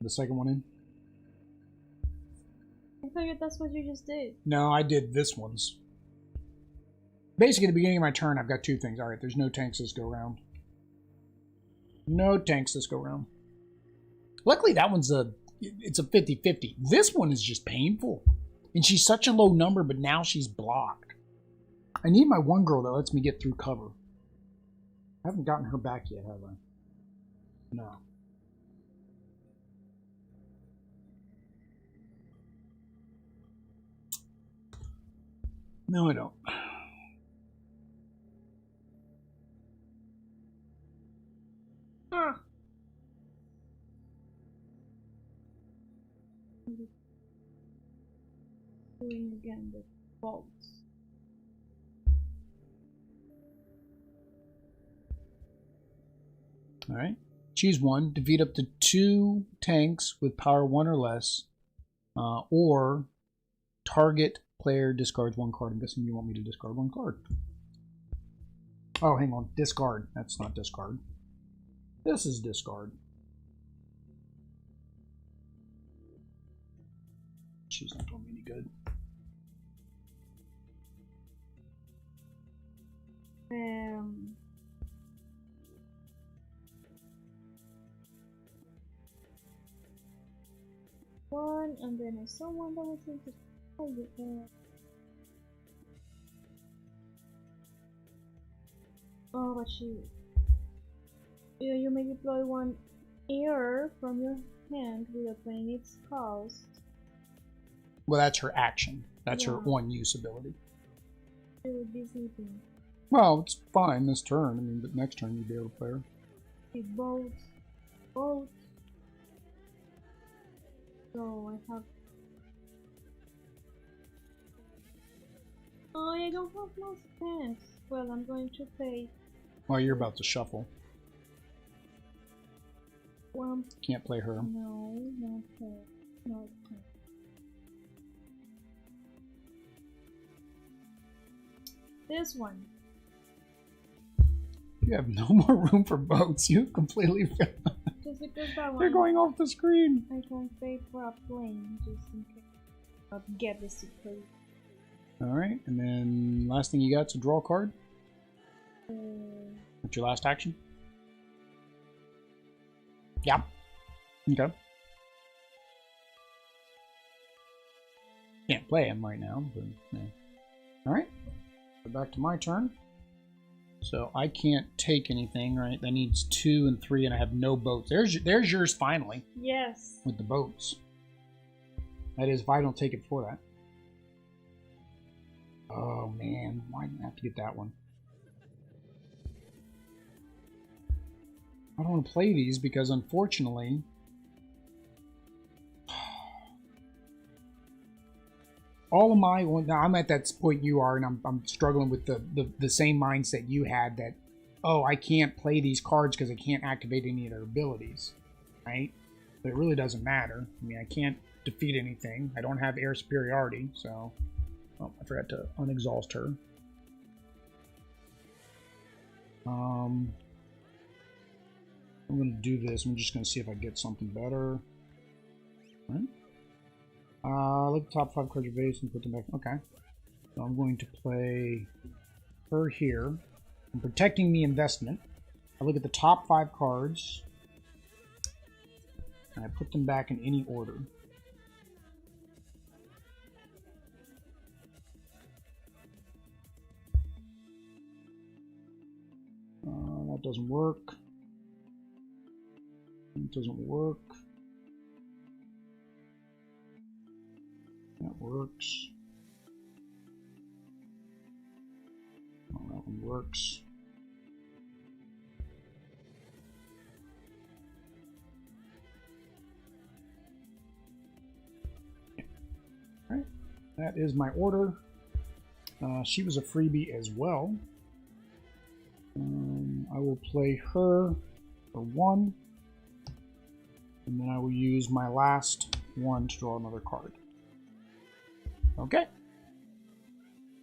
The second one in. I thought that's what you just did. No, I did this one's. Basically, at the beginning of my turn, I've got 2 things. Alright, there's no tanks this go round. No tanks this go round. Luckily, that one's it's a 50-50. This one is just painful. And she's such a low number, but now she's blocked. I need my one girl that lets me get through cover. I haven't gotten her back yet, have I? No. No, I don't. Ah. Doing again the bolts. Alright. Choose one. Defeat up to 2 tanks with power 1 or less. Or target player discards 1 card. I'm guessing you want me to discard 1 card. Oh, hang on. Discard. That's not discard. This is discard. She's not doing me any good. One, and then I saw one that was into oh, but you may deploy 1 error from your hand without paying its cost. Well, that's her action. That's her one use ability. It would be sleeping. Well, it's fine this turn. I mean, but next turn you'd be able to play her. Both. So I have. Oh, I don't have no tanks. Well, I'm going to pay. Well, you're about to shuffle. Well, can't play her. No, not her. No, can't. This one. You have no more room for boats. You've completely failed. Just because that one. They're going off the screen. I can pay for a plane just in case. I'll get the secret. Alright, and then last thing you got to draw a card. What's your last action? Yeah. Okay. Can't play him right now, but yeah. Alright. Go back to my turn. So I can't take anything, right? That needs 2 and 3, and I have no boats. There's yours finally. Yes. With the boats. That is, if I don't take it for that. Oh man, why didn't I have to get that one? I don't want to play these because unfortunately all of my, well, now I'm at that point you are, and I'm struggling with the same mindset you had that, oh, I can't play these cards because I can't activate any of their abilities, right? But it really doesn't matter. I mean, I can't defeat anything. I don't have air superiority, so... Oh, I forgot to unexhaust her. I'm going to do this. I'm just going to see if I get something better. Right. Look at the top 5 cards of your base and put them back. Okay. So I'm going to play her here. I'm protecting the investment. I look at the top 5 cards. And I put them back in any order. That doesn't work. It doesn't work. works. Oh, that one works. Alright, that is my order. She was a freebie as well. I will play her for 1. And then I will use my last one to draw another card. Okay.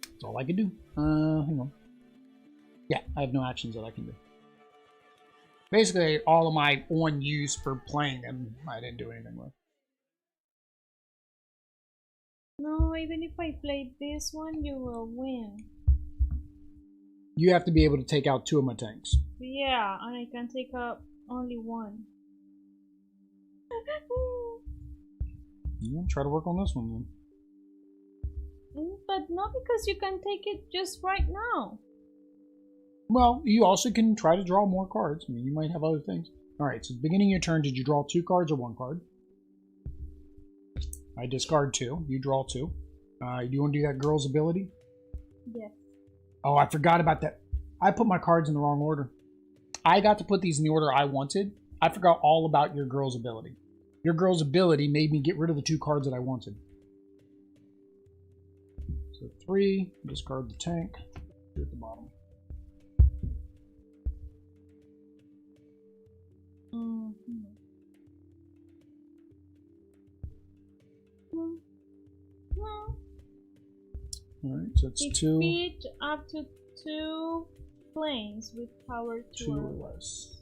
That's all I can do. Hang on. Yeah, I have no actions that I can do. Basically, all of my on use for playing them, I didn't do anything with. No, even if I play this one, you will win. You have to be able to take out 2 of my tanks. Yeah, and I can take up only 1. Yeah, try to work on this one then. But not because you can take it just right now. Well, you also can try to draw more cards. I mean, you might have other things. Alright, so at the beginning of your turn, did you draw 2 cards or 1 card? I discard 2. You draw 2. Do you want to do that girl's ability? Yes. Oh, I forgot about that. I put my cards in the wrong order. I got to put these in the order I wanted. I forgot all about your girl's ability. Your girl's ability made me get rid of the 2 cards that I wanted. So 3, discard the tank. 2 at the bottom. Alright, so it's 2. Defeat up to 2 planes with power 2 or less.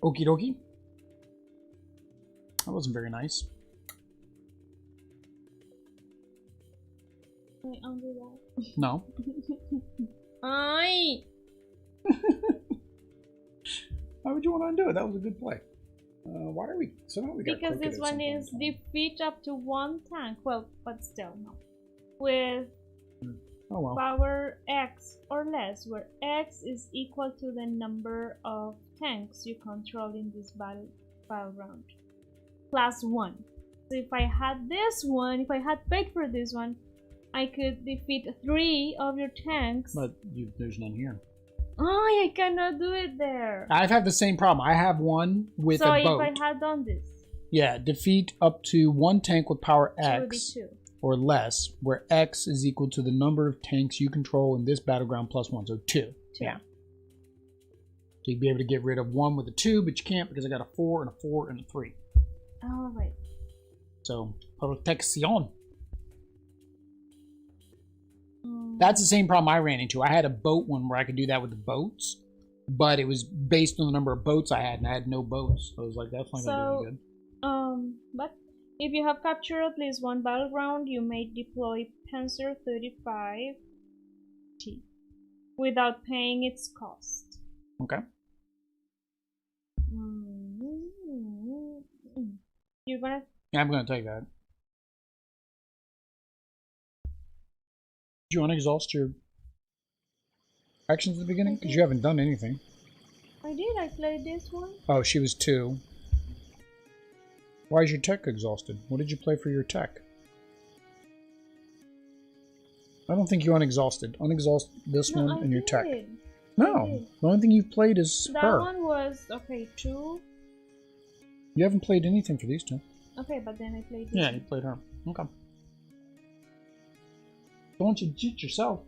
Okie dokie. That wasn't very nice. Can I undo that? No. Aye. Why would you want to undo it? That was a good play. Why are we? Somehow we got because this one is defeat up to 1 tank. Well, but still no. With power X or less, where X is equal to the number of tanks you control in this battleground. Plus 1. So if I had this one, if I had paid for this one, I could defeat 3 of your tanks. But there's none here. Oh, I cannot do it there. I've had the same problem. I have one with a boat. So if I had done this. Yeah, defeat up to 1 tank with power X or less, where X is equal to the number of tanks you control in this battleground plus 1. So 2. Yeah. So you'd be able to get rid of 1 with a 2, but you can't because I got a 4 and a 4 and a 3. Oh, right. So, protección. That's the same problem I ran into. I had a boat one where I could do that with the boats, but it was based on the number of boats I had, and I had no boats. So I was like, that's not gonna do any good. But if you have captured at least 1 battleground, you may deploy Panzer 35T without paying its cost. Okay. You're gonna? Yeah, I'm gonna take that. Do you want to exhaust your actions at the beginning? Because you haven't done anything. I did. I played this one. Oh, she was 2. Why is your tech exhausted? What did you play for your tech? I don't think you unexhausted. Unexhaust this one and your tech. No, the only thing you've played is her. That one was, okay, 2. You haven't played anything for these 2. Okay, but then I played this Yeah, one. you played her. Okay. Don't you jit yourself.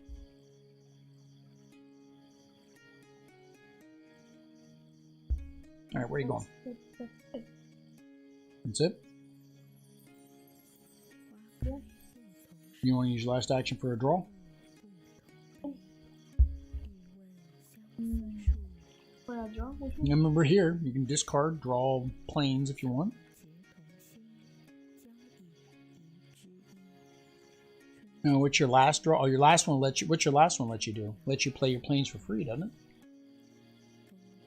Alright, where are you going? That's it? Yeah. You want to use your last action for a draw? For a draw? Remember here, you can discard, draw planes if you want. Now, what's your last draw? Oh, your last one lets you. What's your last one let you do? Let you play your planes for free, doesn't it?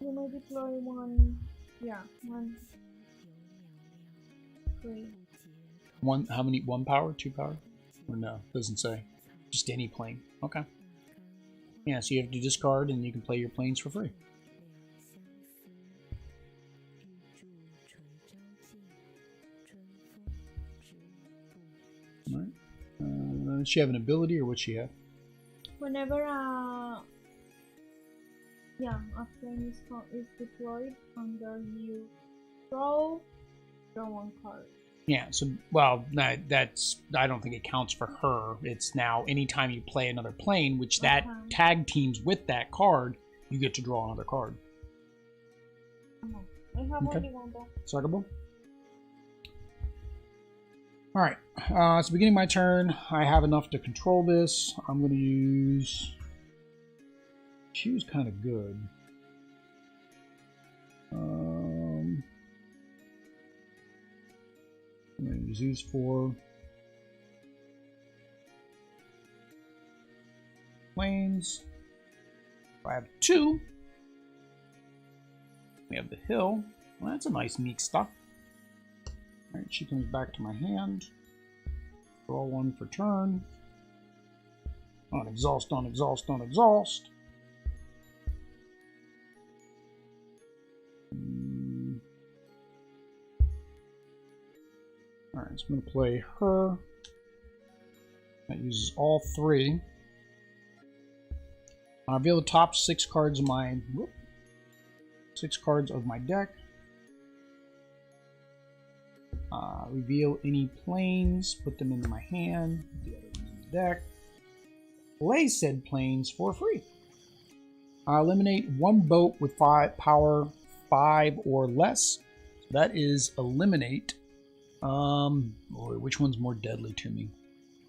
You may deploy 1. Yeah, 1. 3. 1. How many? 1 power? 2 power? Or no? Doesn't say. Just any plane. Okay. Yeah, so you have to discard, and you can play your planes for free. Does she have an ability or what she have? Whenever a plane is deployed, under you draw one card. Yeah, so, well, that's, I don't think it counts for her. It's now anytime you play another plane, which that tag teams with that card, you get to draw another card. I have only one though. Suckable. Alright, so beginning my turn, I have enough to control this. I'm going to use... She was kind of good. I'm going to use these 4 planes. I have 2. We have the hill. Well, that's a nice meek stuff. Alright, she comes back to my hand. Draw 1 for turn. On exhaust, on exhaust, on exhaust. Alright, so I'm going to play her. That uses all 3. I'll reveal the top 6 cards of my 6 cards of my deck. Reveal any planes, put them into my hand, the other ones in the deck. Play said planes for free. Eliminate 1 boat with power 5 or less. So that is eliminate. Boy, which one's more deadly to me?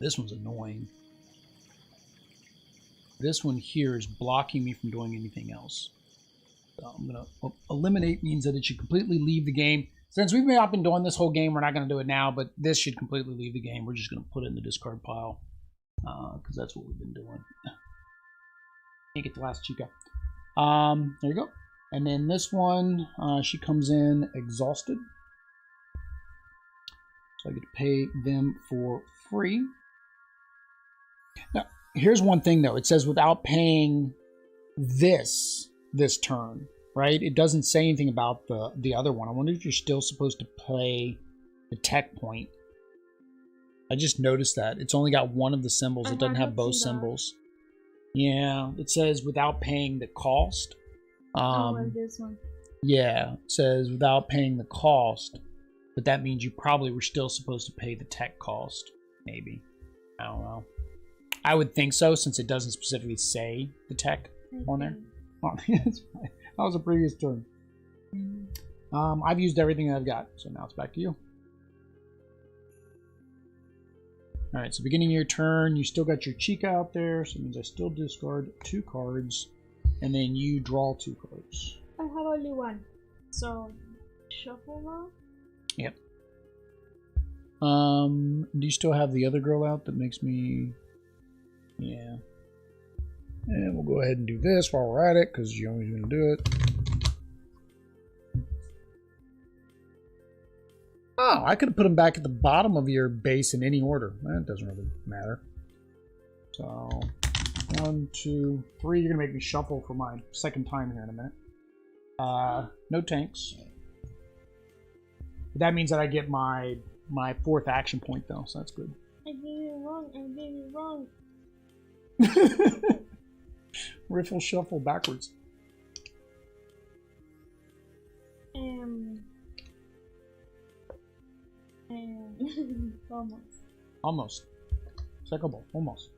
This one's annoying. This one here is blocking me from doing anything else. So I'm gonna eliminate means that it should completely leave the game. Since we've not been doing this whole game, we're not going to do it now, but this should completely leave the game. We're just going to put it in the discard pile, because that's what we've been doing. Can't get the last Chica. There you go. And then this one, she comes in exhausted. So I get to pay them for free. Now, here's one thing, though. It says without paying this turn. Right? It doesn't say anything about the other one. I wonder if you're still supposed to play the tech point. I just noticed that. It's only got one of the symbols. It doesn't have both symbols. Yeah, it says without paying the cost. This one. Yeah, it says without paying the cost. But that means you probably were still supposed to pay the tech cost. Maybe. I don't know. I would think so, since it doesn't specifically say the tech on there. Oh, that's fine. That was a previous turn. I've used everything I've got, so now it's back to you. Alright, so beginning of your turn, you still got your Chica out there, so it means I still discard 2 cards, and then you draw 2 cards. I have only 1, so shuffle now? Yep. Do you still have the other girl out that makes me... Yeah. And we'll go ahead and do this while we're at it, because you're always going to do it. Oh, I could have put them back at the bottom of your base in any order. That doesn't really matter. So, 1, 2, 3. You're going to make me shuffle for my second time here in a minute. No tanks. That means that I get my 4th action point, though, so that's good. I did it wrong. I did it wrong. Riffle shuffle backwards. Almost. Secondable. Almost.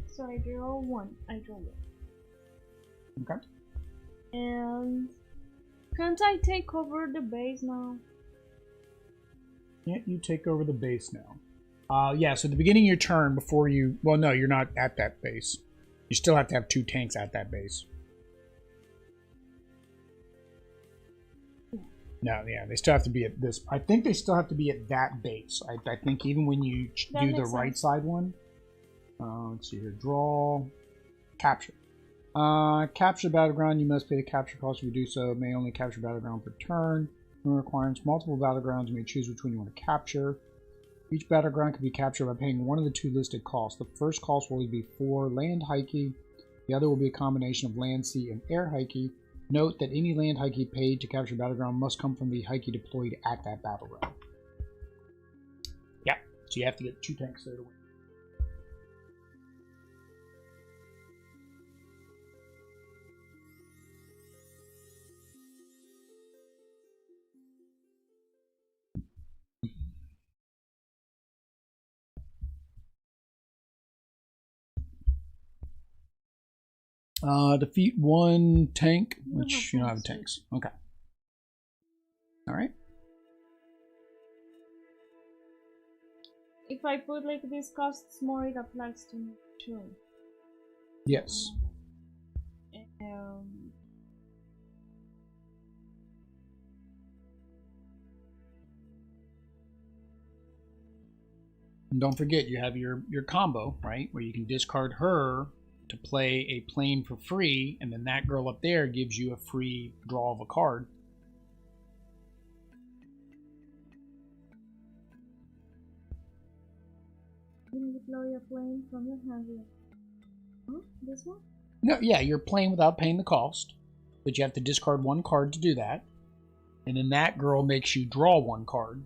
So I draw 1. I draw 1. Okay. And can't I take over the base now? Can't you take over the base now? Yeah, so at the beginning of your turn, before you... Well, no, you're not at that base. You still have to have 2 tanks at that base. No, yeah, they still have to be at this... I think they still have to be at that base. I think even when you do the right side one... let's see here. Draw. Capture. Capture battleground. You must pay the capture cost if you do so. May only capture battleground per turn. Requires multiple battlegrounds. You may choose which one you want to capture. Each battleground can be captured by paying one of the 2 listed costs. The first cost will be 4 land Heiki. The other will be a combination of land, sea, and air Heiki. Note that any land Heiki paid to capture battleground must come from the Heiki deployed at that battleground. Yeah, so you have to get 2 tanks there to win. Defeat 1 tank, which you don't have tanks. Okay. Alright. If I put like this costs more, it applies to me too. Yes. And don't forget, you have your combo, right? Where you can discard her to play a plane for free, and then that girl up there gives you a free draw of a card. You can deploy a plane from your hand. Huh? This one? No, yeah, you're playing without paying the cost, but you have to discard 1 card to do that. And then that girl makes you draw 1 card.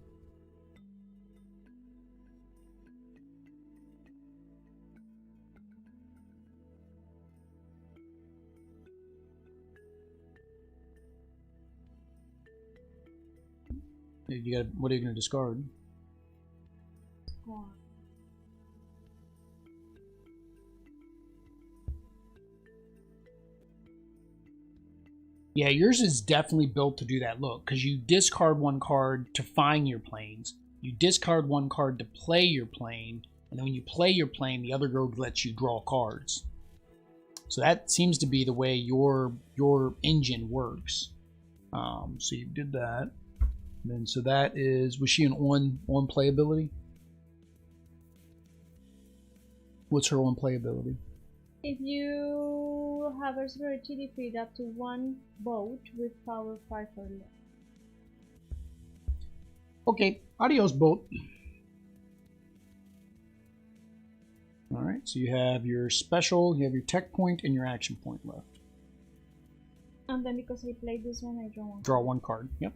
You got. What are you going to discard? Wow. Yeah, yours is definitely built to do that look, because you discard 1 card to find your planes, you discard 1 card to play your plane, and then when you play your plane, the other girl lets you draw cards. So that seems to be the way your engine works. So you did that. And then so that is, was she an on play ability? What's her on play ability? If you have a superiority, defeat up to 1 boat with power 5 or less. Okay, adios boat. Alright, so you have your special, you have your tech point, and your action point left. And then because I played this one, I draw 1. Draw 1 card, yep.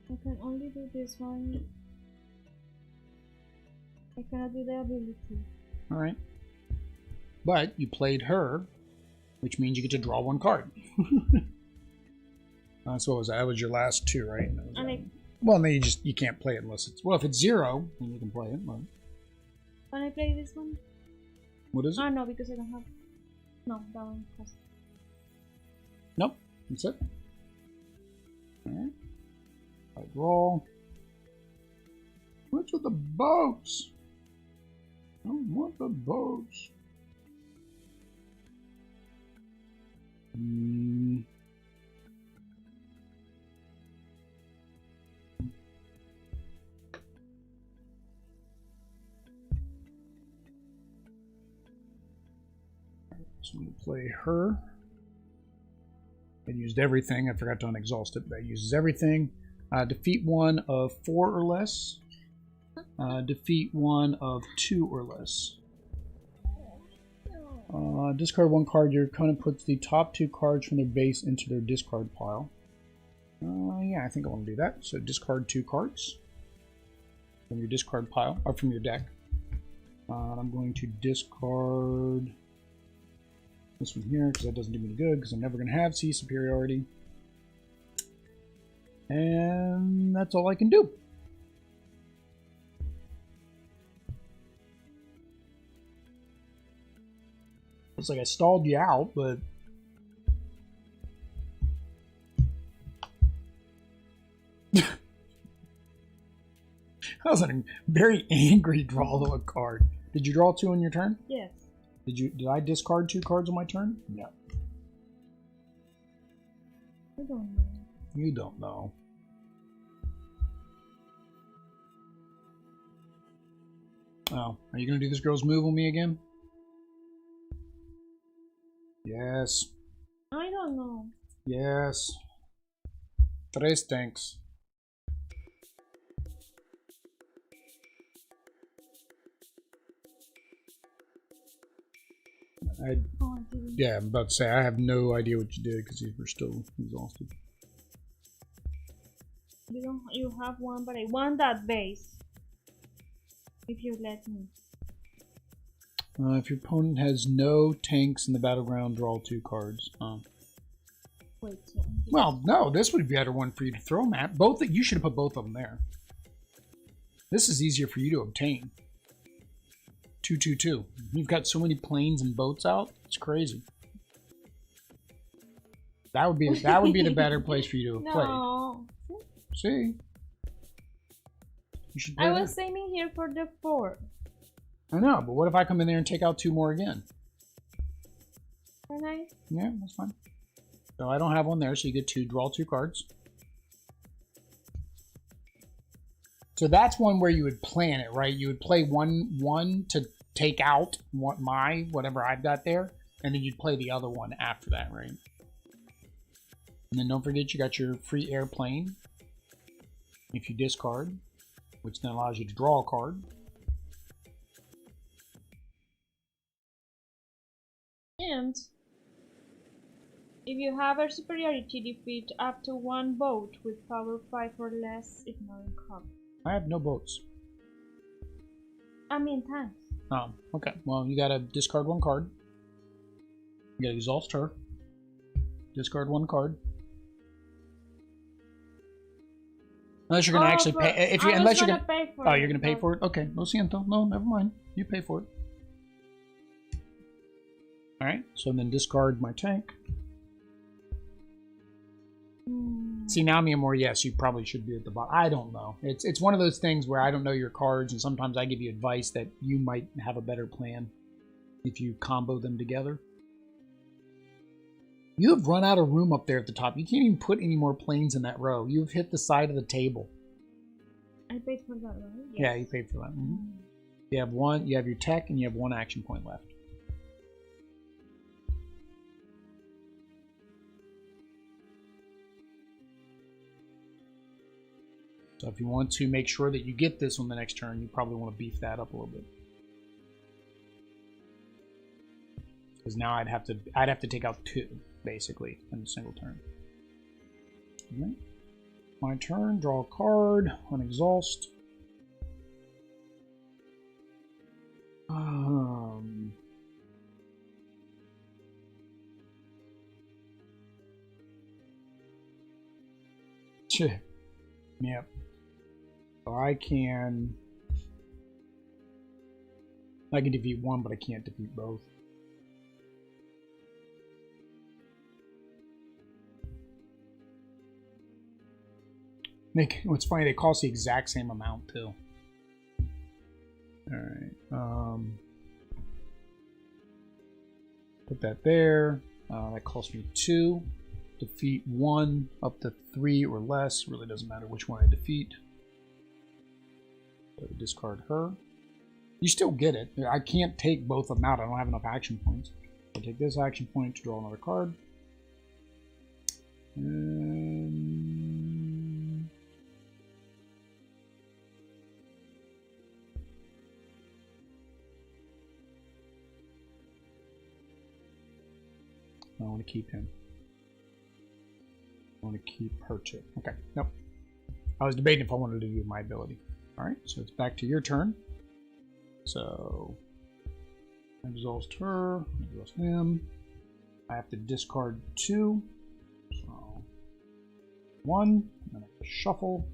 I can only do this one. I cannot do the ability. Alright. But you played her, which means you get to draw 1 card. So what was that? That was your last 2, right? Well, then you can't play it unless it's, well, if it's 0, then you can play it. But... Can I play this one? What is it? Ah, no, because I don't have. No, that one costs. Nope, that's it. Alright. I draw. What's with the boats? I don't want the boats. So I'm going to play her. I used everything. I forgot to unexhaust it, but I uses everything. Defeat 1 of 4 or less. Defeat 1 of 2 or less. Discard 1 card. Your opponent puts the top 2 cards from their base into their discard pile. Yeah, I think I want to do that. So discard 2 cards from your discard pile, or from your deck. I'm going to discard this one here, because that doesn't do me any good, because I'm never going to have sea superiority. And that's all I can do. Looks like I stalled you out, but... that was a very angry draw of a card. Did you draw 2 on your turn? Yes. Did I discard 2 cards on my turn? No. I don't know. You don't know. Oh, are you going to do this girl's move on me again? Yes. I don't know. Yes. Tres tanks. Yeah, I'm about to say, I have no idea what you did because you were still exhausted. You have one, but I want that base. If you let me. If your opponent has no tanks in the battleground, draw 2 cards. Wait, so well, no, this would be a better one for you to throw them at. You should have put both of them there. This is easier for you to obtain. 2/2/2. You've got so many planes and boats out. It's crazy. That would be the better place for you to have no. played. See, you should play I was aiming here for the 4. I know, but what if I come in there and take out 2 more again? Can I? Yeah, that's fine. So I don't have one there, so you get 2. Draw 2 cards. So that's one where you would plan it, right? You would play one to take out whatever I've got there, and then you'd play the other one after that, right? And then don't forget you got your free airplane. If you discard, which then allows you to draw a card. And if you have a superiority, defeat up to 1 boat with power 5 or less, ignoring cover. I have no boats. I mean tanks. Oh, okay. Well, you gotta discard 1 card. You gotta exhaust her. Discard 1 card. Unless you're gonna actually pay. Unless you're gonna pay for it. Oh, you're gonna pay for it? Okay. Lo siento. No, never mind. You pay for it. Alright, so then discard my tank. See, now, Miyamori, yes, you probably should be at the bottom. I don't know. It's one of those things where I don't know your cards, and sometimes I give you advice that you might have a better plan if you combo them together. You have run out of room up there at the top. You can't even put any more planes in that row. You've hit the side of the table. I paid for that, right? Yes. Yeah, you paid for that. You have one. You have your tech, and you have 1 action point left. So if you want to make sure that you get this on the next turn, you probably want to beef that up a little bit. Because now I'd have to take out 2, basically, in a single turn. Okay. My turn, draw a card, unexhaust. Yep. So I can defeat 1, but I can't defeat both. What's funny, they cost the exact same amount too. Alright. Put that there. That cost me 2. Defeat 1 up to 3 or less. Really doesn't matter which one I defeat. So discard her. You still get it. I can't take both of them out. I don't have enough action points. I'll take this action point to draw another card. I want to keep him. I want to keep her too. Okay, nope. I was debating if I wanted to do my ability. Alright, so it's back to your turn. So, exhaust her, exhaust him. I have to discard 2. So, 1, and then I have to shuffle.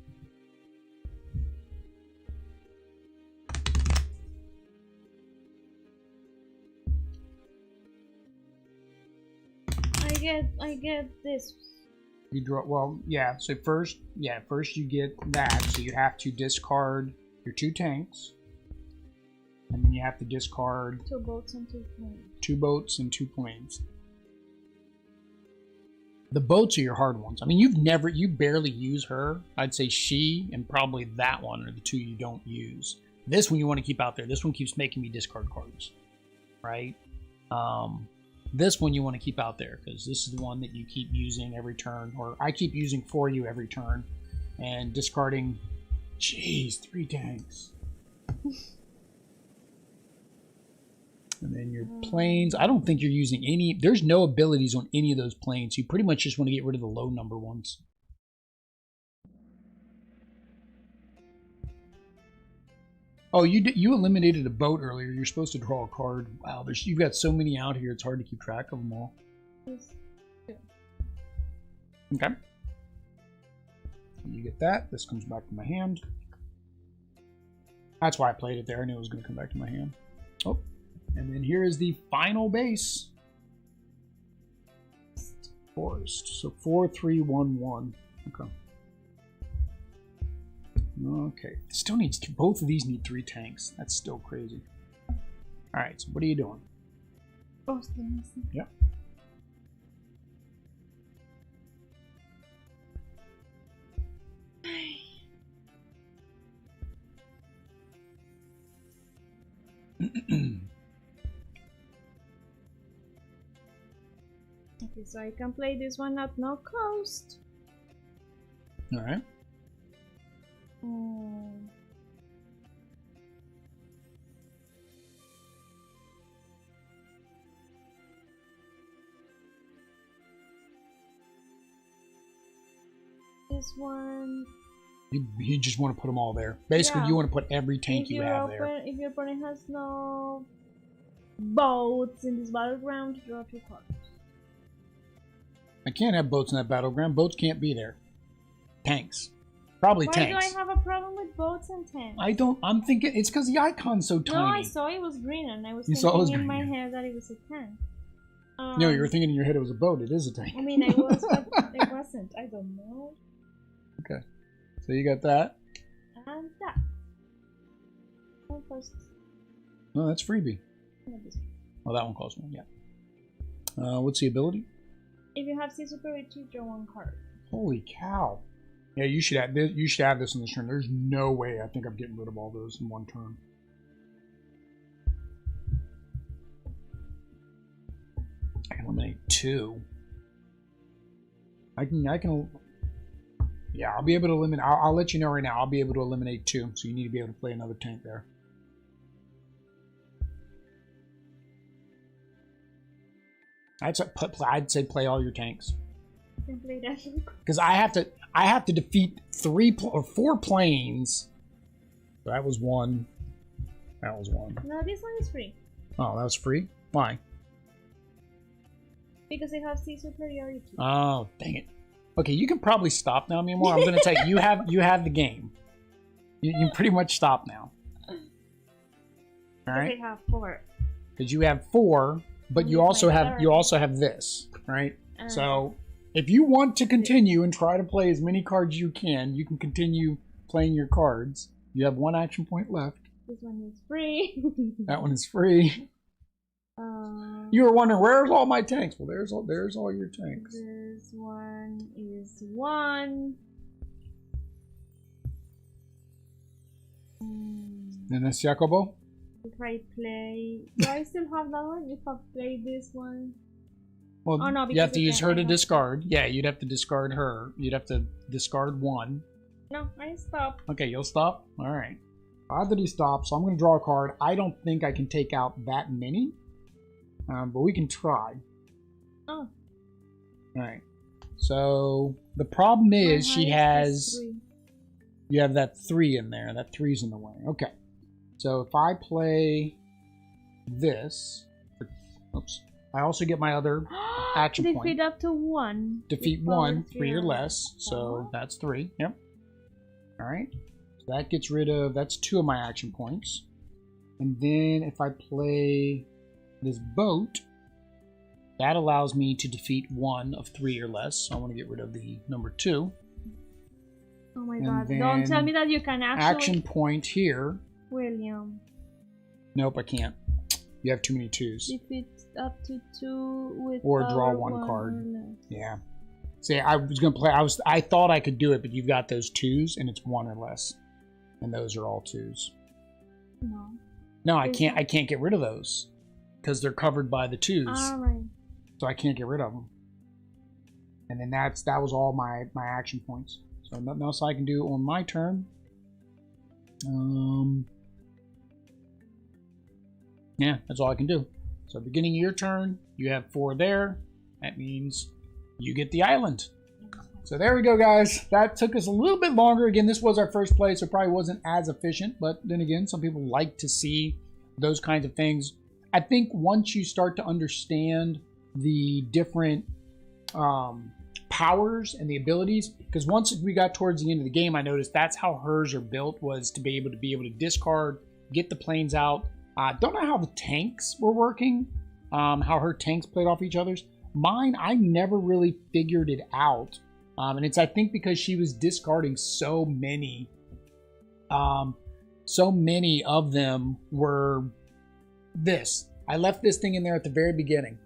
I get this. You draw, well, yeah, so first you get that, so you have to discard your 2 tanks, and then you have to discard 2 boats and 2 planes. 2 boats and 2 planes. The boats are your hard ones. I mean, you barely use her. I'd say she and probably that one are the 2 you don't use. This one you want to keep out there. This one keeps making me discard cards, right? This one you want to keep out there because this is the one that you keep using every turn, or I keep using for you every turn, and discarding. Jeez, 3 tanks. And then your planes. I don't think you're using any. There's no abilities on any of those planes. You pretty much just want to get rid of the low number ones. Oh, you eliminated a boat earlier. You're supposed to draw a card. Wow, you've got so many out here. It's hard to keep track of them all. Okay. You get that. This comes back to my hand. That's why I played it there. I knew it was going to come back to my hand. Oh, and then here is the final base. Forest. So 4, 3, 1, 1. Okay. Okay. Still needs both of these need 3 tanks. That's still crazy. All right. So what are you doing? Yep. Okay, so I can play this one at no cost. All right. This one. You just want to put them all there. Basically, you want to put every tank you have there. If your opponent has no boats in this battleground, draw 2 cards. I can't have boats in that battleground. Boats can't be there. Tanks. Probably tanks. Why do I have a problem with boats and tanks? I don't. I'm thinking it's because the icon's so tiny. No, I saw it was green and I was thinking in my head that it was a tank. No, you were thinking in your head it was a boat. It is a tank. I mean, I was, but it wasn't. I don't know. Okay. So you got that. And that. No, that's freebie. Oh, that one costs 1, yeah. What's the ability? If you have sea superiority, draw 1 card. Holy cow. Yeah, you should have this. You should have this in this turn. There's no way I think I'm getting rid of all those in 1 turn. I can eliminate 2. I can. Yeah, I'll be able to eliminate. I'll let you know right now. I'll be able to eliminate 2. So you need to be able to play another tank there. I'd say play all your tanks. Because I have to defeat 3 or 4 planes. That was 1. That was 1. No, this one is free. Oh, that was free? Why? Because it has sea superiority. Oh, dang it. Okay, you can probably stop now, Meanwhile, I'm going to tell you, you have the game. You can pretty much stop now. All right. Because I have 4. Because you have 4, but you also have this, right? So if you want to continue and try to play as many cards as you can continue playing your cards. You have 1 action point left. This one is free. That one is free. You were wondering, where's all my tanks? Well, there's all your tanks. This one is 1. Then that's Jacobo. If I play, do I still have that one? If I play this one, well, oh, no, you have to use her to discard. Yeah, you'd have to discard her. You'd have to discard 1. No, I stop. Okay, you'll stop. All right. Odd that he stopped, so I'm going to draw a card. I don't think I can take out that many, but we can try. Oh. All right. So the problem is she has. You have that 3 in there. That 3's in the way. Okay. So if I play this, oops. I also get my other action point. Defeat up to 1. Defeat 1, 3 or less. So that's 3. Yep. All right. So that gets rid of, that's 2 of my action points. And then if I play this boat, that allows me to defeat 1 of 3 or less. So I want to get rid of the number 2. Oh my god. Don't tell me that you can actually... Action point here. William. Nope, I can't. You have too many 2s. Defeat up to 2 with or draw 1 card. Yeah. See, I was gonna play. I thought I could do it, but you've got those 2s, and it's 1 or less, and those are all 2s. No. No, I can't. I can't get rid of those because they're covered by the 2s. All right. so I can't get rid of them. And then that was all my action points. So nothing else I can do on my turn. Yeah, that's all I can do. So beginning of your turn, you have 4 there. That means you get the island. So there we go, guys. That took us a little bit longer. Again, this was our first play, so it probably wasn't as efficient. But then again, some people like to see those kinds of things. I think once you start to understand the different powers and the abilities, because once we got towards the end of the game, I noticed that's how hers are built, was to be able to discard, get the planes out. Don't know how the tanks were working, how her tanks played off each other's. Mine, I never really figured it out. And it's, I think, because she was discarding so many of them were this. I left this thing in there at the very beginning.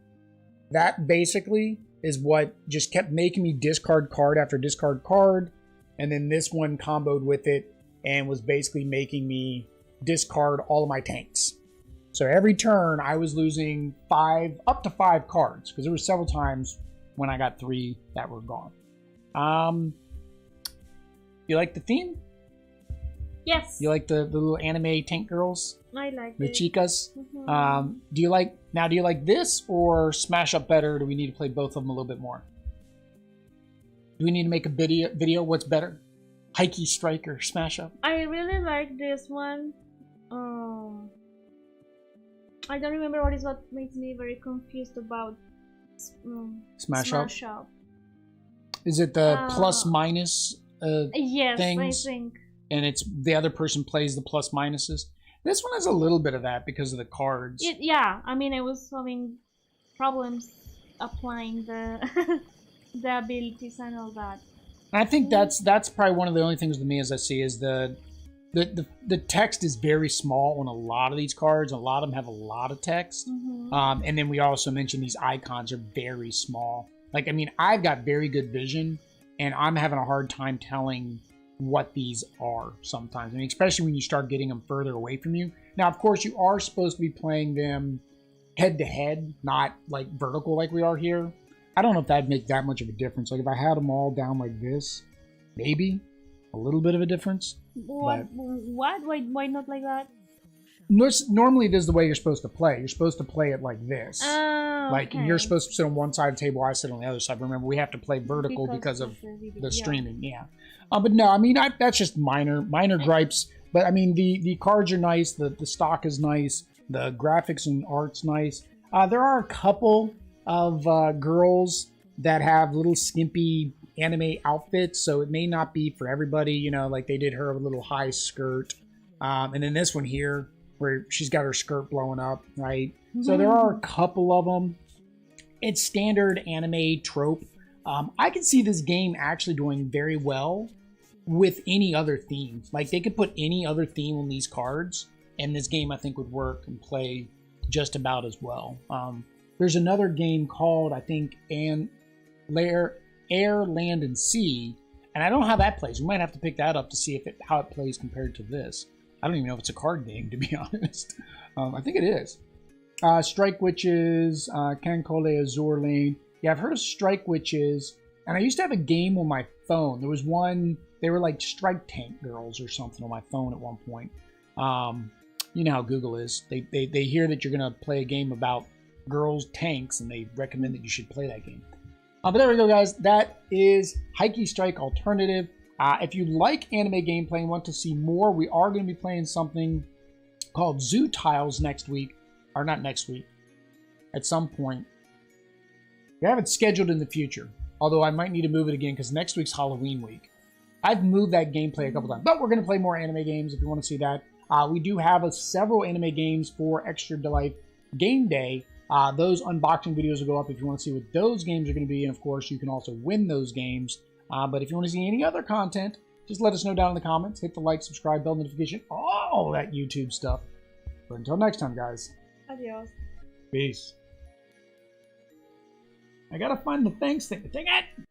That basically is what just kept making me discard card after discard card. And then this one comboed with it and was basically making me discard all of my tanks. So every turn I was losing up to 5 cards, because there were several times when I got 3 that were gone. You like the theme? Yes. You like the little anime tank girls? I like the it. chicas. Mm-hmm. Do you like this or Smash Up better? Or do we need to play both of them a little bit more? Do we need to make a video? What's better? Heiki Strike or Smash Up? I really like this one. I don't remember what makes me very confused about Smash Up. Up. Is it the plus minus yes, things? I think. And it's the other person plays the plus minuses. This one has a little bit of that because of the cards. Yeah, I mean, I was having problems applying the the abilities and all that. I think that's probably one of the only things to me as I see is the text is very small on a lot of these cards. A lot of them have a lot of text. Mm-hmm. And then we also mentioned these icons are very small. Like, I mean, I've got very good vision, and I'm having a hard time telling what these are sometimes. I mean, especially when you start getting them further away from you. Now, of course, you are supposed to be playing them head to head, not like vertical like we are here. I don't know if that'd make that much of a difference. Like if I had them all down like this, maybe a little bit of a difference. What? Why not like that? Normally, this is the way you're supposed to play. You're supposed to play it like this. Like okay. you're supposed to sit on one side of the table, I sit on the other side. Remember, we have to play vertical because of the streaming. Yeah. But no, I mean that's just minor gripes. But I mean the cards are nice. The stock is nice. The graphics and art's nice. There are a couple of girls that have little skimpy anime outfits, so it may not be for everybody. You know, like they did her a little high skirt, and then this one here where she's got her skirt blowing up, right? Mm-hmm. So there are a couple of them. It's standard anime trope. I can see this game actually doing very well with any other theme. Like they could put any other theme on these cards, and this game I think would work and play just about as well. There's another game called, I think, Air, Land, and Sea, and I don't know how that plays. We might have to pick that up to see how it plays compared to this. I don't even know if it's a card game, to be honest. I think it is. Strike Witches, Cancole Azur Lane. Yeah, I've heard of Strike Witches, and I used to have a game on my phone. There was one, they were like Strike Tank Girls or something on my phone at one point. You know how Google is. They hear that you're going to play a game about girls' tanks, and they recommend that you should play that game. But there we go, guys. That is Heiki Strike Alternative. If you like anime gameplay and want to see more, we are going to be playing something called Zoo Tiles next week. Or not next week. At some point. We have it scheduled in the future. Although I might need to move it again because next week's Halloween week. I've moved that gameplay a couple times. But we're going to play more anime games if you want to see that. We do have several anime games for Extra Delight Game Day. Those unboxing videos will go up if you want to see what those games are going to be. And of course, you can also win those games. But if you want to see any other content, just let us know down in the comments. Hit the like, subscribe, bell notification, all that YouTube stuff. But until next time, guys. Adios. Peace. I gotta find the thanks thing. Dang it!